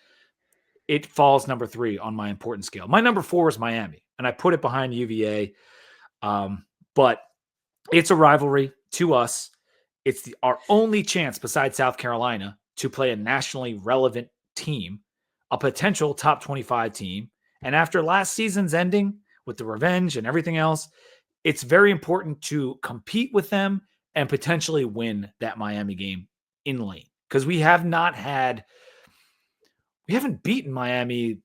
it falls number 3 on my important scale. My number 4 is Miami, and I put it behind UVA. But it's a rivalry to us. It's our only chance besides South Carolina to play a nationally relevant team, a potential top 25 team. And after last season's ending with the revenge and everything else, it's very important to compete with them and potentially win that Miami game in Lane. Because we haven't beaten Miami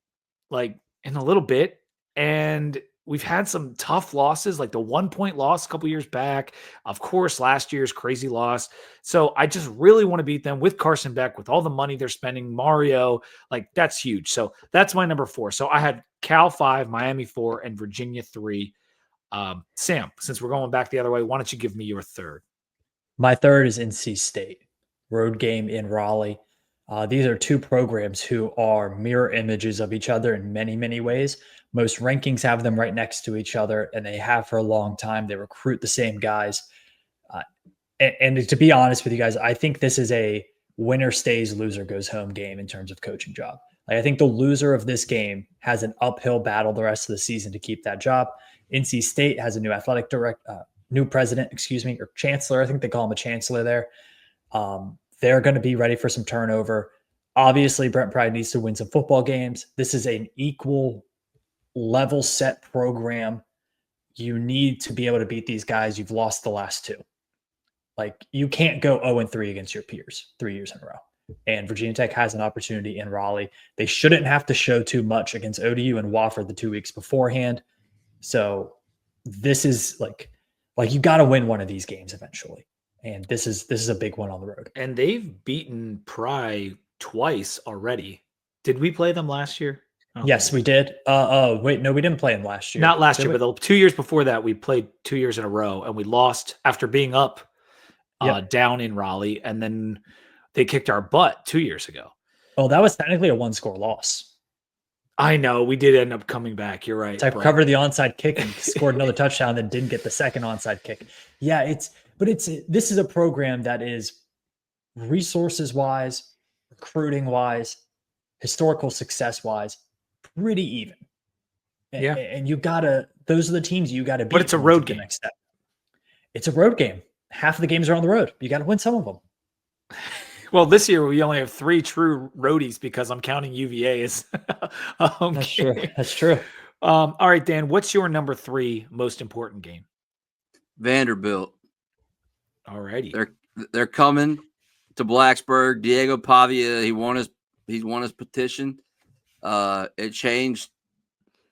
like in a little bit. And we've had some tough losses, like the 1-point loss a couple years back. Of course, last year's crazy loss. So I just really want to beat them with Carson Beck, with all the money they're spending. Mario, like that's huge. So that's my number 4. So I had Cal 5, Miami 4, and Virginia 3. Sam, since we're going back the other way, why don't you give me your 3rd? My 3rd is NC State, road game in Raleigh. These are 2 programs who are mirror images of each other in many, many ways. Most rankings have them right next to each other, and they have for a long time. They recruit the same guys. And to be honest with you guys, I think this is a winner stays, loser goes home game in terms of coaching job. Like, I think the loser of this game has an uphill battle the rest of the season to keep that job. NC State has a new new president, or chancellor. I think they call him a chancellor there. They're going to be ready for some turnover. Obviously, Brent Pryde needs to win some football games. This is an equal level set program. You need to be able to beat these guys. You've lost the last 2. Like, you can't go 0-3 against your peers 3 years in a row. And Virginia Tech has an opportunity in Raleigh. They shouldn't have to show too much against ODU and Wofford the 2 weeks beforehand. So this is like you got to win one of these games eventually. And this is a big one on the road. And they've beaten Pry twice already. Did we play them last year? Yes, we did. Wait, no, we didn't play them last year. Not last year, but the 2 years before that, we played 2 years in a row, and we lost after being up down in Raleigh, and then they kicked our butt 2 years ago. Oh, that was technically a 1-score loss. I know. We did end up coming back. You're right. Tech covered the onside kick and scored another touchdown, then didn't get the second onside kick. Yeah, this is a program that is resources-wise, recruiting-wise, historical success-wise, pretty even. And those are the teams you got to beat. But it's a road game. Next step. It's a road game. Half of the games are on the road. You got to win some of them. Well, this year we only have 3 true roadies because I'm counting UVA as a home That's game. true. That's true. All right, Dan, what's your number 3 most important game? Vanderbilt. All righty. They're coming to Blacksburg. Diego Pavia, he's won his petition. It changed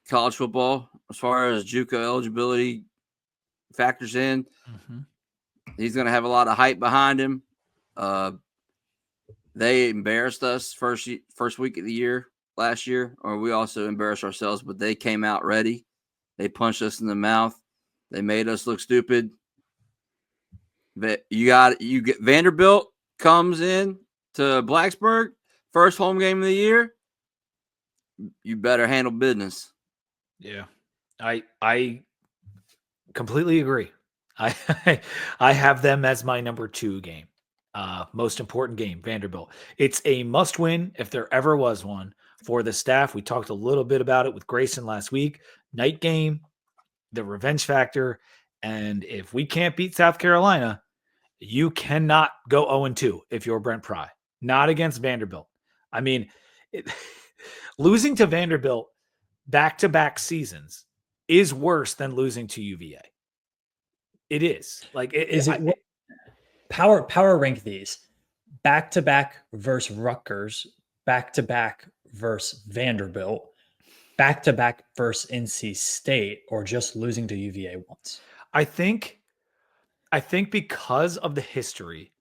college football as far as JUCO eligibility factors in. Mm-hmm. He's going to have a lot of hype behind him. They embarrassed us first week of the year last year, or we also embarrassed ourselves, but they came out ready. They punched us in the mouth. They made us look stupid. Vanderbilt comes in to Blacksburg, first home game of the year. You better handle business. Yeah, I completely agree. I have them as my number 2 game. Most important game, Vanderbilt. It's a must win if there ever was one for the staff. We talked a little bit about it with Grayson last week. Night game, the revenge factor. And if we can't beat South Carolina, you cannot go 0-2 if you're Brent Pry. Not against Vanderbilt. I mean, losing to Vanderbilt back-to-back seasons is worse than losing to UVA. It is. Power rank these back-to-back versus Rutgers, back-to-back versus Vanderbilt, back-to-back versus NC State, or just losing to UVA once? I think because of the history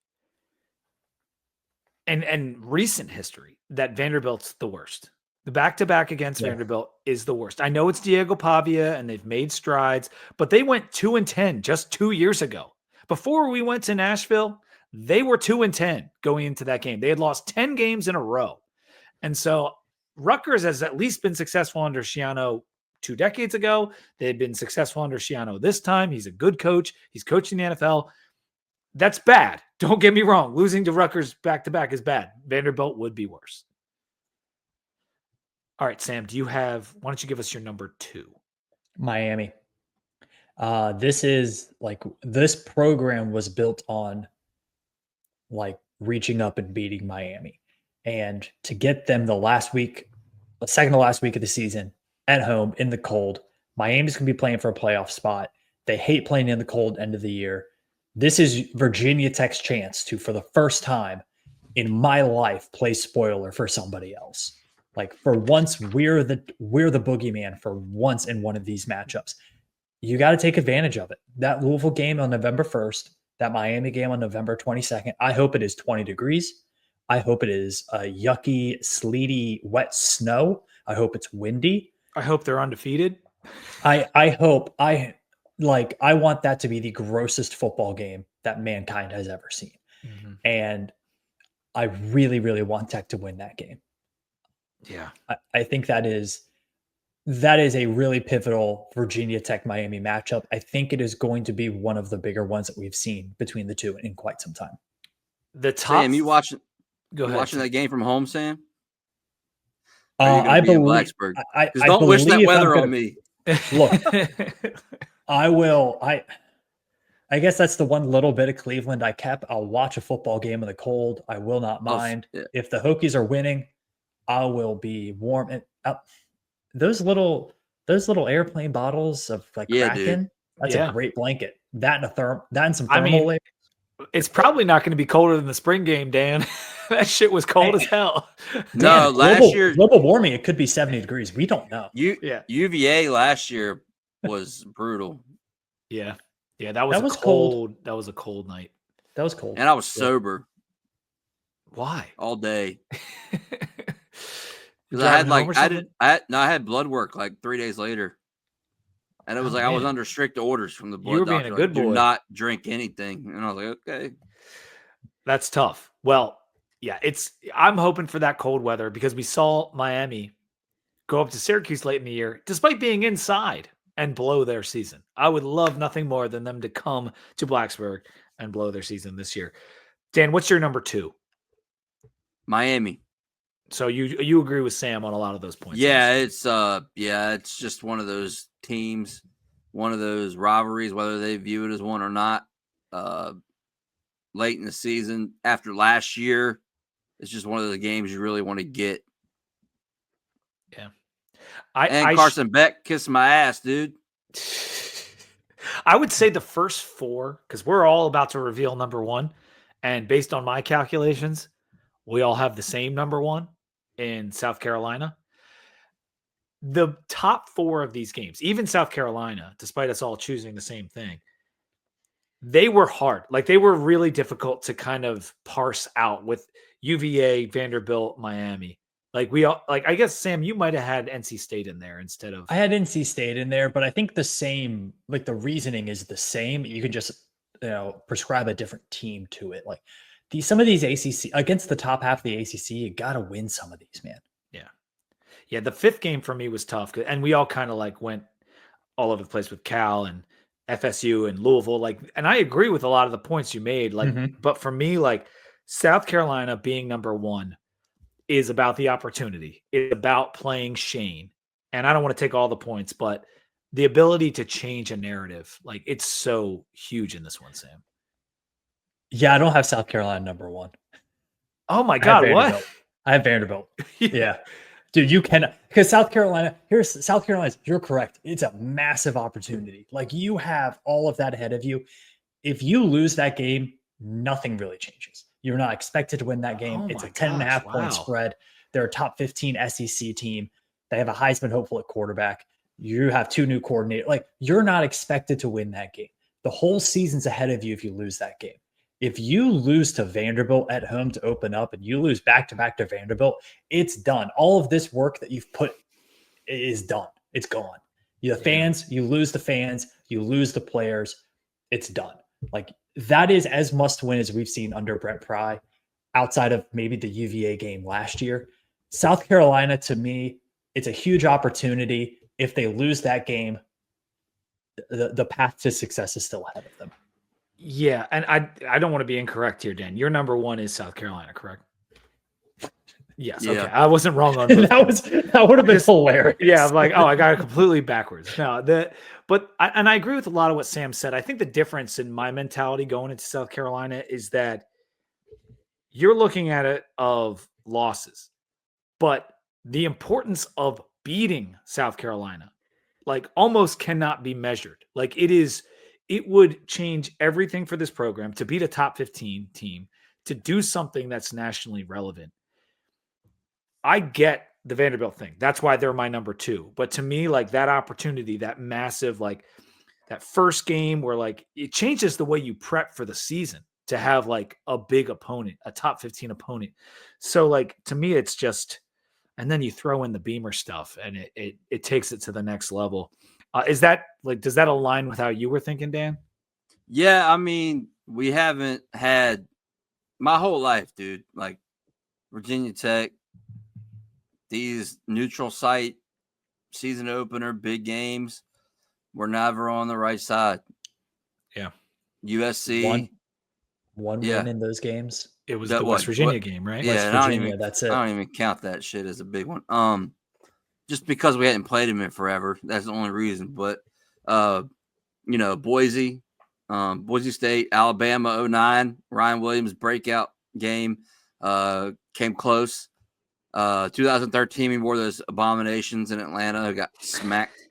and recent history that Vanderbilt's the worst. The back-to-back against Vanderbilt is the worst. I know it's Diego Pavia and they've made strides, but they went 2-10 just 2 years ago. Before we went to Nashville, they were 2-10 going into that game. They had lost 10 games in a row. And so Rutgers has at least been successful under Schiano 2 decades ago. They had been successful under Schiano this time. He's a good coach. He's coaching the NFL. That's bad. Don't get me wrong. Losing to Rutgers back-to-back is bad. Vanderbilt would be worse. All right, Sam, why don't you give us your number 2? Miami. This program was built on reaching up and beating Miami. And to get them the second to last week of the season at home in the cold, Miami's going to be playing for a playoff spot. They hate playing in the cold end of the year. This is Virginia Tech's chance to, for the first time in my life, play spoiler for somebody else. For once, we're the boogeyman for once in one of these matchups. You got to take advantage of it. That Louisville game on November 1st, that Miami game on November 22nd, I hope it is 20 degrees. I hope it is yucky, sleety, wet snow. I hope it's windy. I hope they're undefeated. I want that to be the grossest football game that mankind has ever seen. Mm-hmm. And I really, really want Tech to win that game. Yeah. I think that is a really pivotal Virginia Tech Miami matchup. I think it is going to be one of the bigger ones that we've seen between the two in quite some time. Sam, you watching that game from home, Sam? I believe Blacksburg. Don't wish that weather on me. Look, I will. I guess that's the one little bit of Cleveland I kept. I'll watch a football game in the cold. I will not mind. If the Hokies are winning, I will be warm. And those little airplane bottles of Kraken, that's a great blanket. That and some thermal layers. It's probably not going to be colder than the spring game, Dan. That shit was cold as hell. No, last year global warming, it could be 70 degrees. We don't know. UVA last year was brutal. Yeah, that was cold. That was a cold night. That was cold, and I was sober. Why? All day. Because I had blood work 3 days later. And it was I was under strict orders from the blood doctor. You were being a good boy. Do not drink anything. And I was like, okay. That's tough. Well, yeah, I'm hoping for that cold weather because we saw Miami go up to Syracuse late in the year, despite being inside and blow their season. I would love nothing more than them to come to Blacksburg and blow their season this year. Dan, what's your number 2? Miami. So you agree with Sam on a lot of those points? Yeah, it's just one of those teams, one of those rivalries, whether they view it as one or not. late in the season after last year. It's just one of the games you really want to get. Yeah. Carson Beck kissed my ass, dude. I would say the first 4, because we're all about to reveal number 1. And based on my calculations, we all have the same number 1 in South Carolina. The top 4 of these games, even South Carolina, despite us all choosing the same thing, they were hard. Like, they were really difficult to kind of parse out with UVA, Vanderbilt, Miami. Like, I guess, Sam, you might have had NC State in there instead of. I had NC State in there, but I think the reasoning is the same. You can just, prescribe a different team to it. Like, some of these ACC against the top half of the ACC, you got to win some of these, man. Yeah. The 5th game for me was tough. And we all kind of like went all over the place with Cal and FSU and Louisville. And I agree with a lot of the points you made. But for me, South Carolina being number 1 is about the opportunity. It's about playing Shane. And I don't want to take all the points, but the ability to change a narrative, it's so huge in this one, Sam. Yeah, I don't have South Carolina number 1. Oh my God, what? I have Vanderbilt. Yeah. Dude, you cannot, because South Carolina, you're correct. It's a massive opportunity. You have all of that ahead of you. If you lose that game, nothing really changes. You're not expected to win that game. It's a 10.5 point spread. They're a top 15 SEC team. They have a Heisman hopeful at quarterback. You have 2 new coordinators. You're not expected to win that game. The whole season's ahead of you if you lose that game. If you lose to Vanderbilt at home to open up and you lose back-to-back to Vanderbilt, it's done. All of this work that you've put is done. It's gone. You lose the fans, you lose the players. It's done. That is as must win as we've seen under Brett Pry, outside of maybe the UVA game last year. South Carolina, to me, it's a huge opportunity. If they lose that game, the path to success is still ahead of them. Yeah, and I don't want to be incorrect here, Dan. Your number 1 is South Carolina, correct? Yes. Yeah. Okay. I wasn't wrong on that would have been hilarious. Yeah, I'm I got it completely backwards. No, I agree with a lot of what Sam said. I think the difference in my mentality going into South Carolina is that you're looking at it of losses, but the importance of beating South Carolina, almost cannot be measured. It would change everything for this program to beat a top 15 team, to do something that's nationally relevant. I get the Vanderbilt thing. That's why they're my number 2. But to me, that opportunity, that massive, that first game where it changes the way you prep for the season to have a big opponent, a top 15 opponent. So to me, it's just, and then you throw in the Beamer stuff and it takes it to the next level. Is that does that align with how you were thinking, Dan? Yeah, I mean, we haven't had my whole life, dude. Virginia Tech, these neutral site season opener, big games, we're never on the right side. Yeah. USC. One win in those games. It was the West Virginia game, right? Yeah, West Virginia, that's it. I don't even count that shit as a big one. Just because we hadn't played him in forever. That's the only reason. But, Boise State, Alabama 09, Ryan Williams breakout game, came close. 2013, we wore those abominations in Atlanta, got smacked.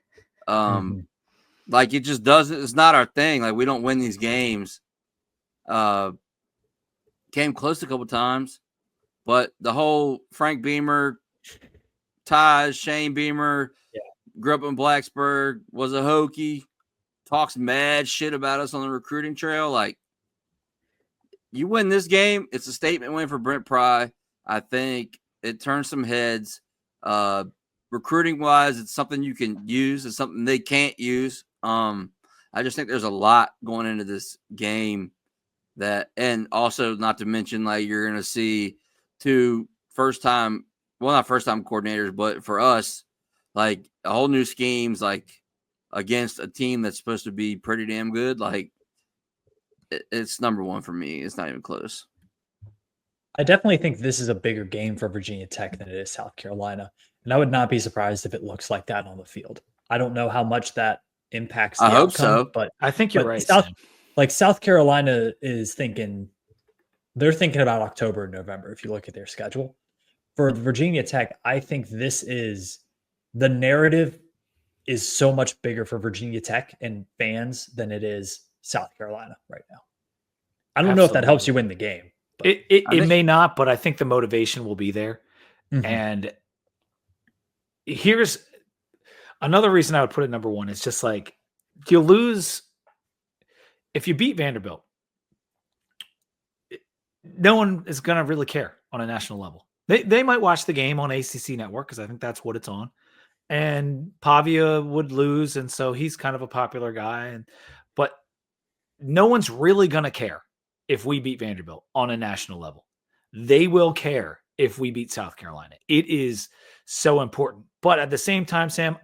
It just doesn't, it's not our thing. We don't win these games. Came close a couple times, but the whole Frank Beamer, Shane Beamer, grew up in Blacksburg, was a Hokie, talks mad shit about us on the recruiting trail. You win this game, it's a statement win for Brent Pry. I think it turns some heads. Recruiting wise, it's something you can use. It's something they can't use. I just think there's a lot going into this game and also not to mention, you're going to see 2 not first time coordinators, but for us, a whole new schemes, against a team that's supposed to be pretty damn good. It's number 1 for me. It's not even close. I definitely think this is a bigger game for Virginia Tech than it is South Carolina. And I would not be surprised if it looks like that on the field. I don't know how much that impacts the outcome, hope so. But I think you're right. South Carolina is thinking they're thinking about October and November. If you look at their schedule for Virginia Tech, I think the narrative is so much bigger for Virginia Tech and fans than it is South Carolina right now. I don't know if that helps you win the game. But it may not, but I think the motivation will be there. Mhm. And here's another reason I would put it number one. It's just like you lose if you beat Vanderbilt. No one is going to really care on a national level. They might watch the game on ACC Network because I think that's what it's on. And Pavia would lose, and so he's kind of a popular guy. But no one's really going to care if we beat Vanderbilt on a national level. They will care if we beat South Carolina. It is so important. But at the same time, Sam,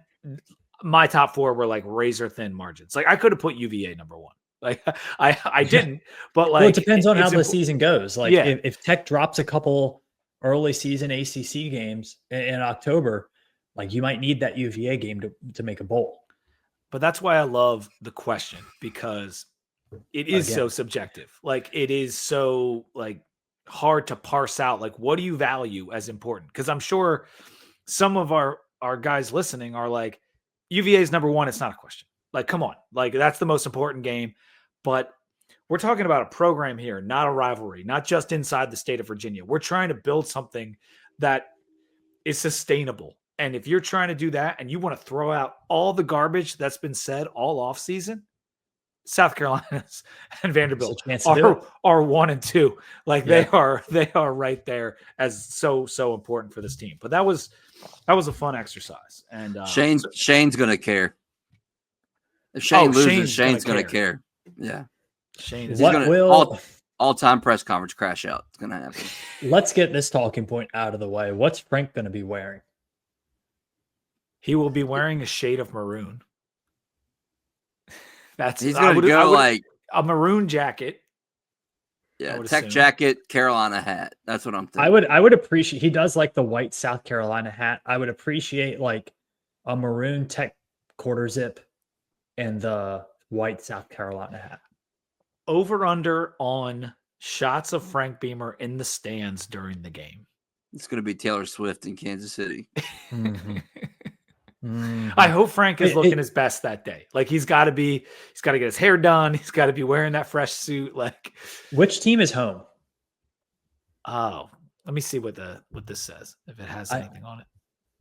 my top four were like razor thin margins. Like I could have put UVA number one. Like I didn't, but like well, it depends on how the season goes. Like Yeah. if Tech drops a couple early season ACC games in October, like you might need that UVA game to make a bowl. But that's why I love the question, because it is so subjective. Like it is so like hard to parse out. Like what do you value as important? Because I'm sure some of our guys listening are like, UVA is number one. It's not a question. Like, come on. Like that's the most important game. But we're talking about a program here, not a rivalry, not just inside the state of Virginia. We're trying to build something that is sustainable. And if you're trying to do that and you want to throw out all the garbage that's been said all off season, South Carolina and Vanderbilt are 1 and 2. Like they are right there as so important for this team. But that was a fun exercise. And Shane's gonna care. If Shane loses, Shane's gonna care. Yeah, Shane is all-time press conference crash out. It's gonna happen. Let's get this talking point out of the way. What's Frank gonna be wearing? He will be wearing a shade of maroon. He's gonna go like a maroon jacket. Yeah, Tech jacket, Carolina hat. That's what I'm thinking. I would appreciate. He does like the white South Carolina hat. I would appreciate like a maroon Tech quarter zip and the white South Carolina hat. Over under on shots of Frank Beamer in the stands during the game. It's going to be Taylor Swift in Kansas City. I hope Frank is looking his best that day. Like he's got to get his hair done. He's got to be wearing that fresh suit. Like, which team is home? Oh, let me see what this says. If it has anything on it.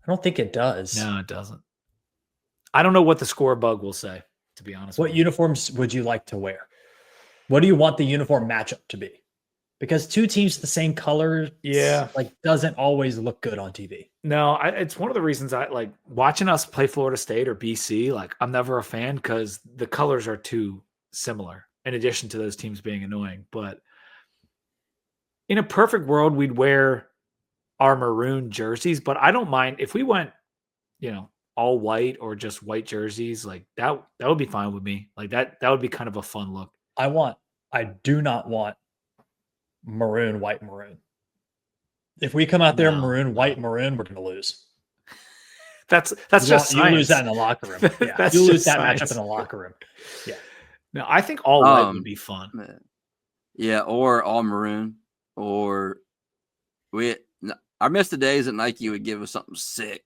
I don't think it does. No, it doesn't. I don't know what the score bug will say, to be honest. What uniforms would you like to wear? What do you want the uniform matchup to be? Because two teams the same color, like doesn't always look good on TV. No, it's one of the reasons I like watching us play Florida State or BC. Like I'm never a fan because the colors are too similar. In addition to those teams being annoying, but in a perfect world, we'd wear our maroon jerseys. But I don't mind if we went, all white or just white jerseys. Like that would be fine with me. Like that would be kind of a fun look. I do not want maroon, white, maroon. If we come out there maroon, white, maroon, we're going to lose. That's just you lose that in the locker room. Yeah, you lose that matchup in the locker room. Yeah. No, I think all white would be fun. Yeah, or all maroon, or I miss the days that Nike would give us something sick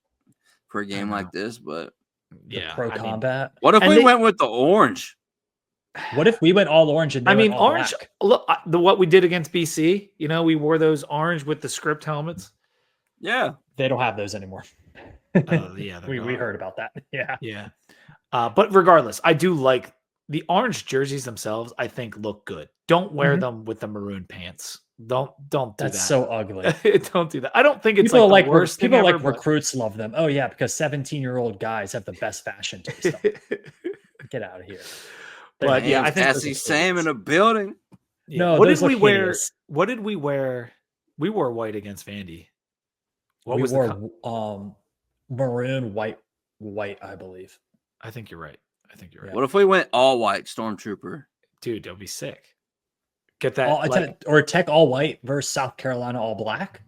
for a game like this, but pro combat. What if we went with the orange? What if we went all orange and orange? Black? Look, what we did against BC. We wore those orange with the script helmets. Yeah, they don't have those anymore. Yeah, we heard about that. Yeah. But regardless, I do like the orange jerseys themselves. I think look good. Don't wear them with the maroon pants. Don't do That's that. so ugly. Don't do that. I don't think it's people like the worst people thing like ever, recruits love them. Oh yeah, because 17-year-old guys have the best fashion taste. Get out of here. But yeah, I think Cassie Sam in a building. Yeah. No, what did we wear? What did we wear? We wore white against Vandy. We wore maroon, white, I believe. I think you're right. What if we went all white, Stormtrooper? Dude, that'd be sick. Get that or Tech all white versus South Carolina all black.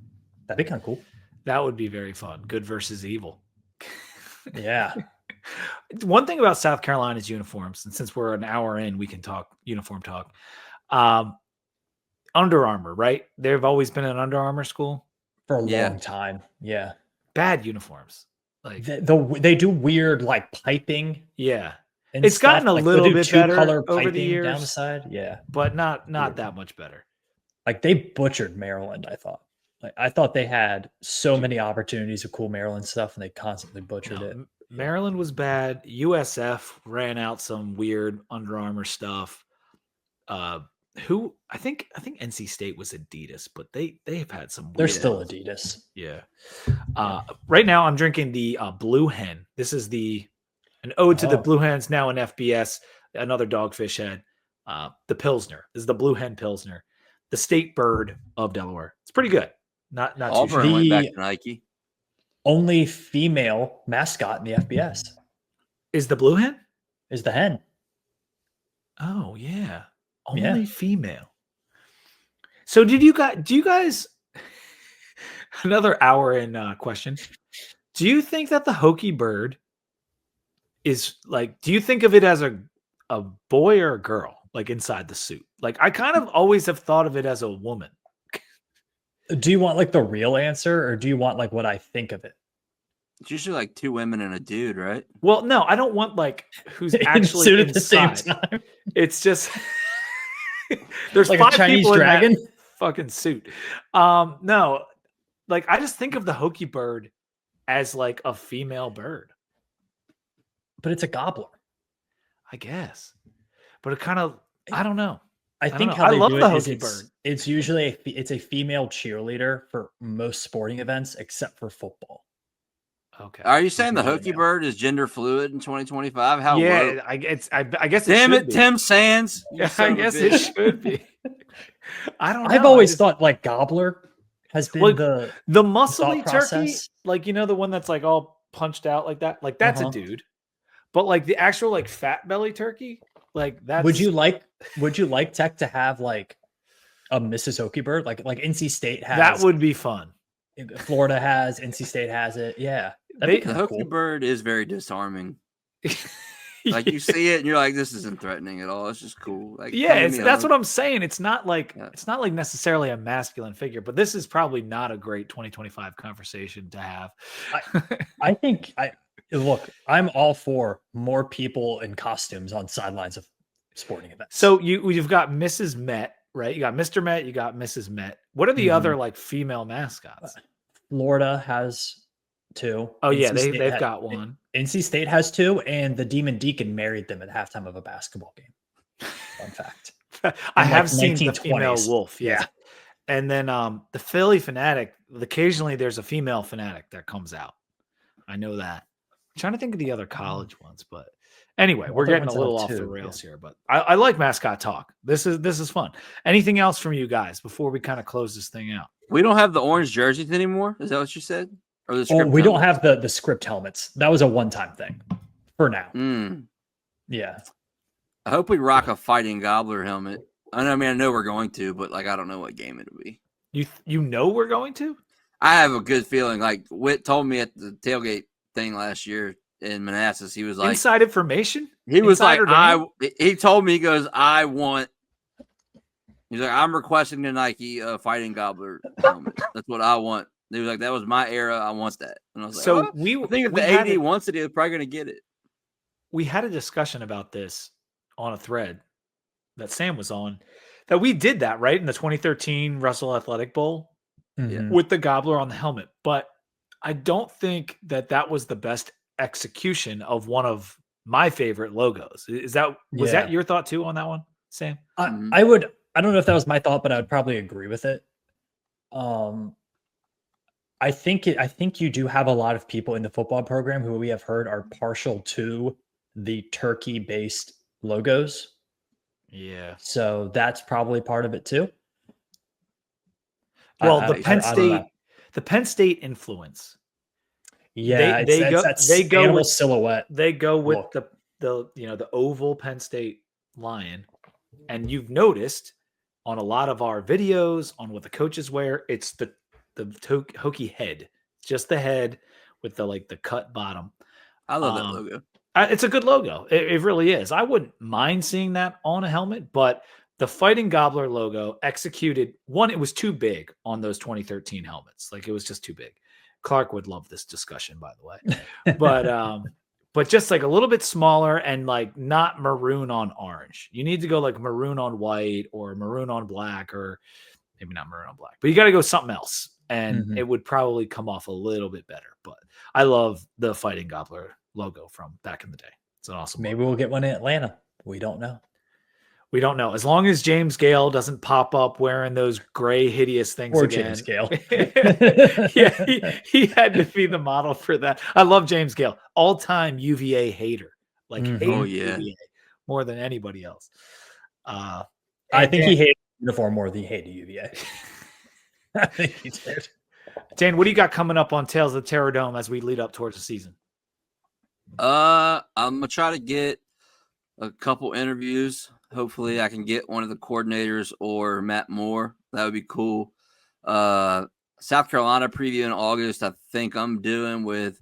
That'd be kind of cool. That would be very fun. Good versus evil. Yeah. One thing about South Carolina's uniforms, and since we're an hour in, we can talk uniform talk. Under Armour, right? They've always been an Under Armour school. For a Yeah. long time. Yeah. Bad uniforms. Like, They do weird like piping. yeah. And It's gotten stuff. a Like, little they'll do bit better two-color over the piping down the years, side. Yeah. but not Weird. that much better. Like they butchered Maryland, I thought. Like I thought they had so many opportunities of cool Maryland stuff and they constantly butchered No, it. Maryland was bad. USF ran out some weird Under Armour stuff. Who I think NC State was Adidas, but they've had some weird They're still ones. Adidas. Yeah. Right now I'm drinking the Blue Hen. This is an ode to the Blue Hens, now in FBS, another Dogfish Head. The Pilsner. This is the Blue Hen Pilsner, the state bird of Delaware. It's pretty good. Not too Auburn sure. went back to Nike. Only female mascot in the FBS Is the Blue Hen? is the hen. Oh yeah. Only Yeah. female. So do you guys another hour in question. Do you think that the Hokie bird is like, do you think of it as a boy or a girl, like inside the suit? Like I kind of always have thought of it as a woman. Do you want like the real answer or do you want like what I think of it? It's usually like two women and a dude, right? Well, no, I don't want like who's actually Suit inside. at the same time. It's just there's Like 5 a Chinese people dragon. in that fucking suit. No, like I just think of the Hokie bird as like a female bird, But it's a gobbler. I guess. But it kind of, I don't know. I don't think know. how I they love do the it is Hokie bird. it's usually it's a female cheerleader for most sporting events except for football. Okay. Are you saying the really Hokie male. bird is gender fluid in 2025? How Yeah, low? I guess it Damn should it, be. Tim Sands. You Yeah, son I of a guess bitch. it should be. I don't know. I've always thought like gobbler has been Like, the the muscly thought turkey, process. like, you know, the one that's like all punched out like that, like that's a dude. But like the actual like fat belly turkey, like that's. Would you like Tech to have like a Mrs. Hokie bird? Like NC State has that would be fun. Florida has, NC State has it. Yeah. They- That'd be The kinda Hokie cool. bird is very disarming. Like you see it and you're like, this isn't threatening at all. It's just cool. Like, Yeah, that's what I'm saying. It's not like Yeah. it's not like necessarily a masculine figure, but this is probably not a great 2025 conversation to have. I think look, I'm all for more people in costumes on sidelines of sporting events. So you've got Mrs. Met, right? You got Mr. Met, you got Mrs. Met. What are the Mhm. other like female mascots? Florida has 2. Oh yeah, NC State they've got one. NC State has 2, and the Demon Deacon married them at halftime of a basketball game. Fun fact. I in, have like, seen the female 1920s. wolf, yes. Yeah. And then the Philly Fanatic, occasionally there's a female fanatic that comes out. I know that. I'm trying to think of the other college ones, but anyway, Well, we're other getting a ones little out off the too, rails yeah. here, but I like mascot talk. This is fun. Anything else from you guys before we kind of close this thing out? We don't have the orange jerseys anymore. Is that what you said? Or the Oh, script we don't helmets? have the script helmets. That was a one-time thing for now. Mm. Yeah. I hope we rock a fighting gobbler helmet. I know we're going to, but like I don't know what game it'll be. You know we're going to? I have a good feeling. Like Witt told me at the tailgate thing last year in Manassas, he was like, Inside information? he was like, Insider he told me, he goes, he's like, I'm requesting the Nike fighting gobbler helmet. That's what I want. He was like, that was my era. I want that. And I was like, So oh, we I think if we the had AD a- wants it, he's probably going to get it. we had a discussion about this on a thread that Sam was on, that we did that right in the 2013 Russell Athletic Bowl Mhm. with the gobbler on the helmet. But I don't think that was the best execution of one of my favorite logos. Was Yeah. that your thought too on that one, Sam? I don't know if that was my thought, but I would probably agree with it. I think you do have a lot of people in the football program who we have heard are partial to the turkey-based logos. Yeah. So that's probably part of it too. Well, I the Penn don't know. State influence. Yeah, They it's go- that they go animal with- silhouette. They go with Look. the oval Penn State lion, and you've noticed on a lot of our videos on what the coaches wear, it's the Hokie head, just the head with the cut bottom. I love that logo. It's a good logo. It really is. I wouldn't mind seeing that on a helmet, but the Fighting Gobbler logo executed one. It was too big on those 2013 helmets. Like it was just too big. Clark would love this discussion, by the way, but just like a little bit smaller and like not maroon on orange. You need to go like maroon on white or maroon on black, or maybe not maroon on black, but you got to go something else. And it would probably come off a little bit better. But I love the Fighting Gobbler logo from back in the day. It's an awesome. Maybe we'll get one in Atlanta. We don't know. We don't know. As long as James Gale doesn't pop up wearing those gray, hideous things Or again. James Gale. Yeah, he had to be the model for that. I love James Gale. All-time UVA hater. Like, UVA more than anybody else. I think he hated uniform more than he hated UVA. I think he did. Dan, what do you got coming up on Tales of the Terrordome as we lead up towards the season? I'm gonna try to get a couple interviews. Hopefully, I can get one of the coordinators or Matt Moore. That would be cool. South Carolina preview in August. I think I'm doing with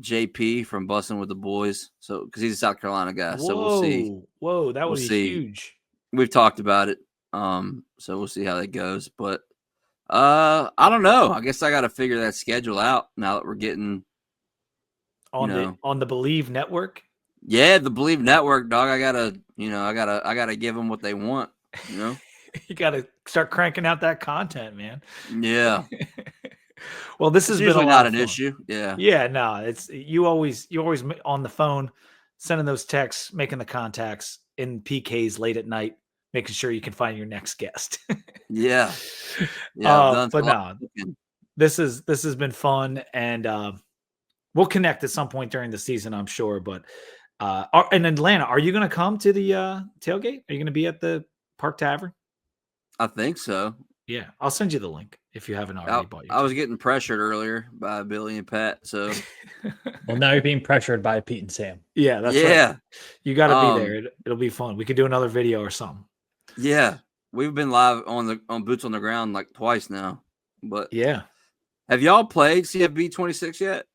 JP from Bussin' with the Boys. So because he's a South Carolina guy, so we'll see. Whoa, that would be huge. We've talked about it. So we'll see how that goes. But I don't know. I guess I got to figure that schedule out now that we're getting on the Believe Network. Yeah, the Believe Network, dog. I gotta give them what they want. You know, you gotta start cranking out that content, man. Yeah. Well, this has been not an issue. Yeah. Yeah. No, it's you always on the phone, sending those texts, making the contacts in PKs late at night, making sure you can find your next guest. Yeah. But no, this has been fun, and we'll connect at some point during the season, I'm sure. But in Atlanta, are you going to come to the tailgate? Are you going to be at the Park Tavern? I think so. Yeah, I'll send you the link if you haven't already bought your I was getting pressured earlier by Billy and Pat. So, well, now you're being pressured by Pete and Sam. Yeah, that's right. You got to be there. It'll be fun. We could do another video or something. Yeah, we've been live on Boots on the Ground like twice now. But yeah, have y'all played CFB 26 yet?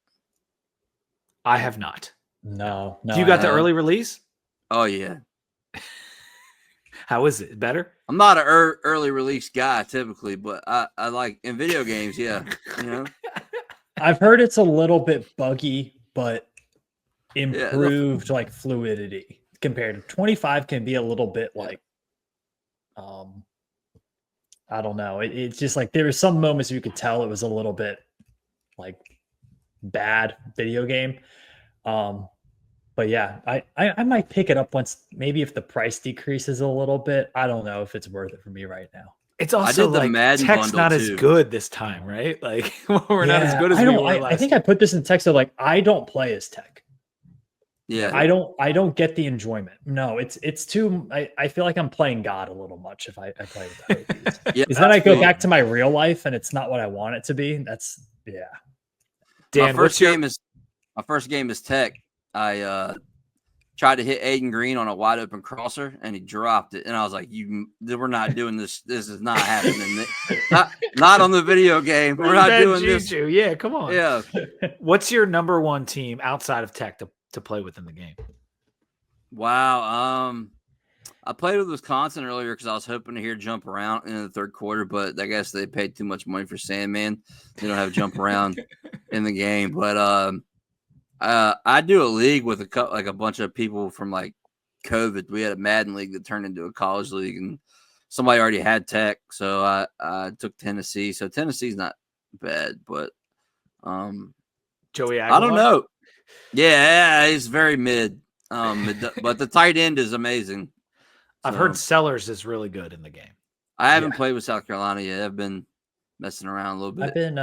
I have not. No. You got the early release? Oh yeah. How is it? Better? I'm not an early release guy typically, but I like in video games. Yeah, I've heard it's a little bit buggy, but improved like fluidity compared to 25 can be a little bit like, I don't know. It's just like there were some moments you could tell it was a little bit like bad video game. But yeah, I might pick it up once, maybe if the price decreases a little bit. I don't know if it's worth it for me right now. It's also like tech's not as good this time, right? Like we're not as good as we were last. I think I put this in text of like, I don't play as tech. Yeah. I don't get the enjoyment. No, it's too, I feel like I'm playing God a little much if I play with that. Because then I go back to my real life and it's not what I want it to be. That's Dan, my first game is tech. I tried to hit Aiden Green on a wide open crosser and he dropped it. And I was like, we're not doing this. This is not happening. not on the video game. We're not doing this. Yeah, come on. Yeah. What's your number one team outside of tech to play with in the game? Wow. I played with Wisconsin earlier because I was hoping to hear jump around in the third quarter, but I guess they paid too much money for Sandman. They don't have jump around in the game. But I do a league with a bunch of people from like COVID. We had a Madden league that turned into a college league, and somebody already had tech, so I took Tennessee. So Tennessee's not bad, but Joey Aguilar? I don't know. Yeah, he's very mid, but the tight end is amazing. I've heard Sellers is really good in the game. I haven't played with South Carolina yet. I've been messing around a little bit. I've been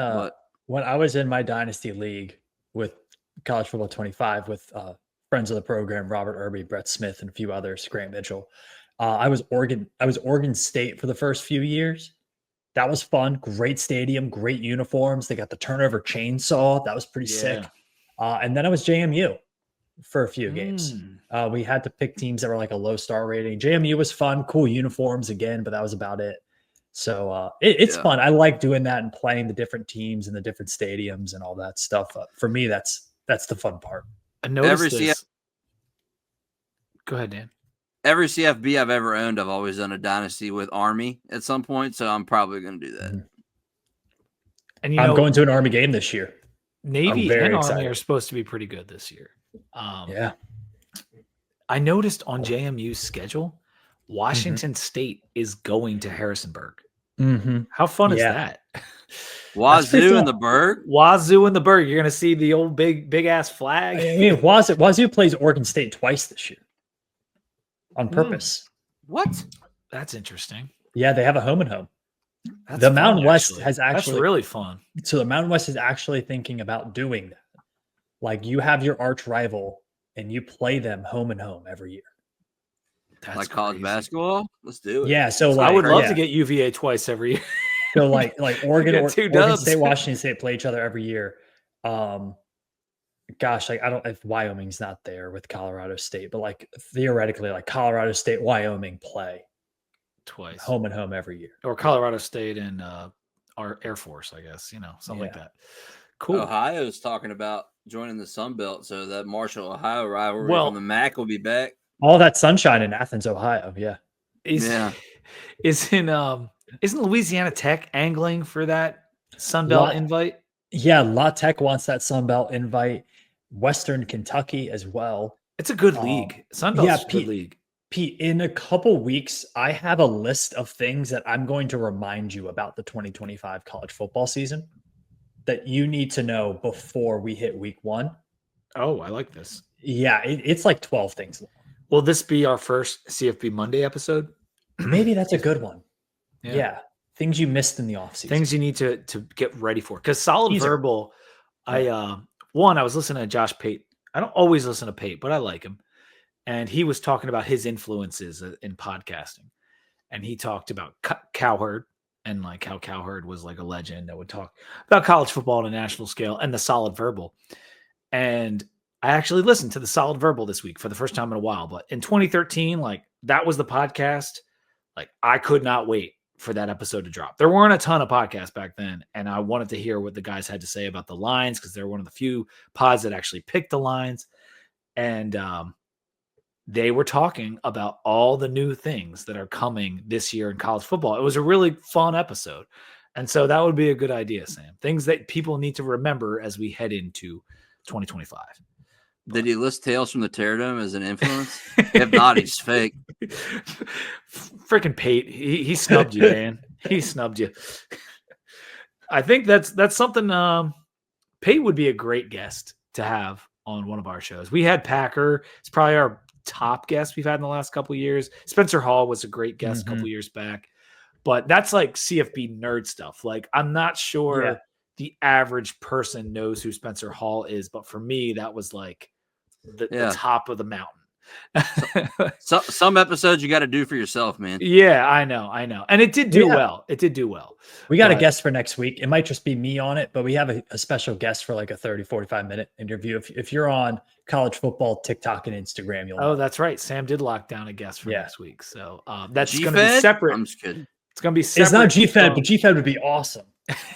when I was in my dynasty league with College Football 25 with friends of the program, Robert Irby, Brett Smith, and a few others, Grant Mitchell. I was Oregon State for the first few years. That was fun. Great stadium, great uniforms. They got the turnover chainsaw. That was pretty sick. And then I was JMU for a few games. We had to pick teams that were like a low star rating. JMU was fun, cool uniforms again, but that was about it. So it's fun. I like doing that and playing the different teams and the different stadiums and all that stuff. For me, that's the fun part. I noticed this. Go ahead, Dan. every CFB I've ever owned, I've always done a dynasty with Army at some point, so I'm probably going to do that. Mhm. And I'm going to an Army game this year. Navy very and Army excited. are supposed to be pretty good this year. Yeah. I noticed on JMU's schedule, Washington State is going to Harrisonburg. How fun is that? Wazoo in the Berg? Wazoo in the Berg. You're going to see the old big ass flag. I mean, Wazoo plays Oregon State twice this year on purpose. What? That's interesting. Yeah, they have a home and home. That's the fun, Mountain West actually. has actually That's really fun. So the Mountain West is actually thinking about doing that. Like you have your arch rival and you play them home and home every year. That's like college crazy. basketball? Let's do it. Yeah, so like, I would love to get UVA twice every year. So like Oregon, Get Oregon State, Washington State play each other every year. Gosh, like I don't if Wyoming's not there with Colorado State, but like theoretically, like Colorado State, Wyoming play twice home and home every year, or Colorado State and our Air Force, I guess, something like that. Cool. Ohio's talking about joining the Sun Belt, so that Marshall, Ohio rivalry from the MAC will be back. All that sunshine in Athens, Ohio. Yeah. Isn't Louisiana Tech angling for that Sun Belt invite? Yeah, La Tech wants that Sun Belt invite. Western Kentucky as well. It's a good league. Sun Belt's a good league. Pete, in a couple weeks, I have a list of things that I'm going to remind you about the 2025 college football season that you need to know before we hit week 1. Oh, I like this. Yeah, it's like 12 things long. Will this be our first CFB Monday episode? Maybe that's a good one. Yeah. Things you missed in the offseason. Things you need to get ready for. Because Solid Verbal, I was listening to Josh Pate. I don't always listen to Pate, but I like him. And he was talking about his influences in podcasting. And he talked about Cowherd and like how Cowherd was like a legend that would talk about college football on a national scale and the Solid Verbal. And I actually listened to the Solid Verbal this week for the first time in a while. But in 2013, like that was the podcast. Like I could not wait for that episode to drop. There weren't a ton of podcasts back then. And I wanted to hear what the guys had to say about the lines because they're one of the few pods that actually picked the lines. And they were talking about all the new things that are coming this year in college football. It was a really fun episode. And so that would be a good idea, Sam. Things that people need to remember as we head into 2025. Did he list Tales from the Terrordome as an influence? If not, he's fake. Freaking Pate. He snubbed you, man. He snubbed you. I think that's something Pate would be a great guest to have on one of our shows. We had Packer. It's probably our top guest we've had in the last couple of years. Spencer Hall was a great guest a couple of years back. But that's like CFB nerd stuff. Like I'm not sure the average person knows who Spencer Hall is, but for me, that was like the top of the mountain. Some episodes you got to do for yourself, man. Yeah, I know. And it did do well. It did do well. We got a guest for next week. It might just be me on it, but we have a special guest for like a 30, 45 minute interview. If you're on college football, TikTok and Instagram, you'll know. That's right. Sam did lock down a guest for next week. So that's going to be separate. I'm just kidding. It's going to be separate. It's not GFed, but GFed would be awesome.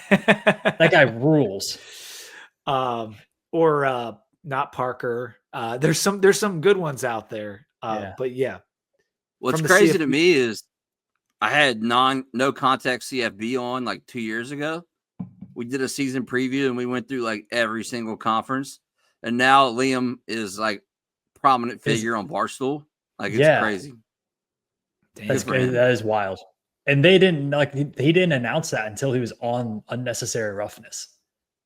That guy rules. Or not Parker. There's some good ones out there. But yeah. What's crazy to me is I had no context CFB on like 2 years ago. We did a season preview and we went through like every single conference. And now Liam is like prominent figure on Barstool. Like it's crazy. That is wild. And they didn't he didn't announce that until he was on Unnecessary Roughness.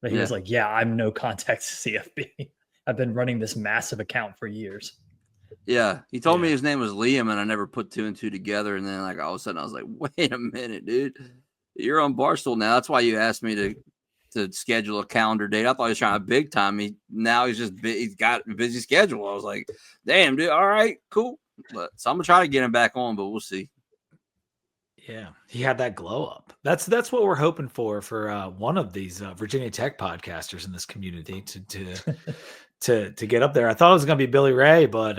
But he was like, I'm no context CFB. I've been running this massive account for years. Yeah. He told me his name was Liam and I never put 2 and 2 together. And then like all of a sudden I was like, wait a minute, dude. You're on Barstool now. That's why you asked me to schedule a calendar date. I thought he was trying to big time me. Now he's got a busy schedule. I was like, damn, dude. All right, cool. So I'm gonna try to get him back on, but we'll see. Yeah, he had that glow up. That's what we're hoping for one of these Virginia Tech podcasters in this community to get up there. I thought it was going to be Billy Ray, but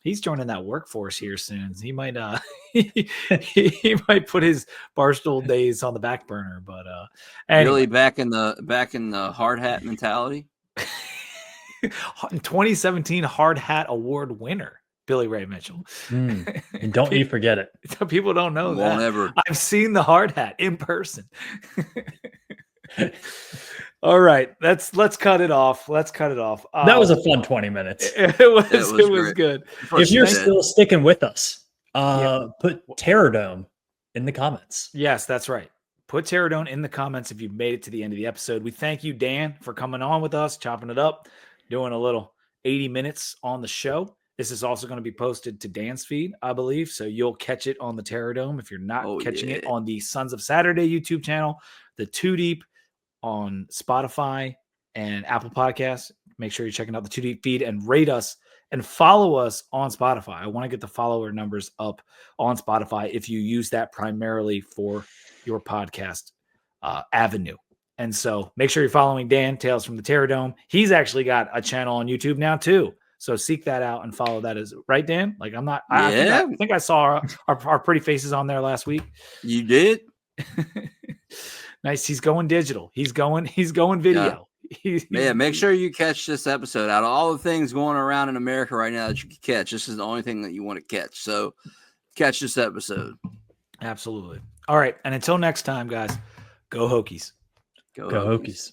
he's joining that workforce here soon. He might he might put his Barstool days on the back burner. But anyway. Really back in the hard hat mentality. 2017 hard hat award winner. Billy Ray Mitchell. And don't you forget it. People don't know Won't that. ever. I've seen the hard hat in person. All right, let's cut it off. Let's cut it off. That was a fun 20 minutes. It was great. good. If you're still sticking with us, Yeah. put Terrordome in the comments. Yes, that's right. Put Terrordome in the comments if you've made it to the end of the episode. We thank you, Dan, for coming on with us, chopping it up, doing a little 80 minutes on the show. This is also going to be posted to Dan's feed, I believe. So you'll catch it on the Terrordome if you're not catching it on the Sons of Saturday YouTube channel, the Too Deep on Spotify and Apple Podcasts. Make sure you're checking out the Too Deep feed and rate us and follow us on Spotify. I want to get the follower numbers up on Spotify if you use that primarily for your podcast avenue. And so make sure you're following Dan, Tales from the Terrordome. He's actually got a channel on YouTube now too. So seek that out and follow that as right, Dan. Like I'm not, I think I saw our pretty faces on there last week. You did? Nice. He's going digital. He's going video. Yeah, make sure you catch this episode. Out of all the things going around in America right now that you can catch, this is the only thing that you want to catch. So catch this episode. Absolutely. All right. And until next time, guys, go Hokies. Go Go Hokies. Hokies.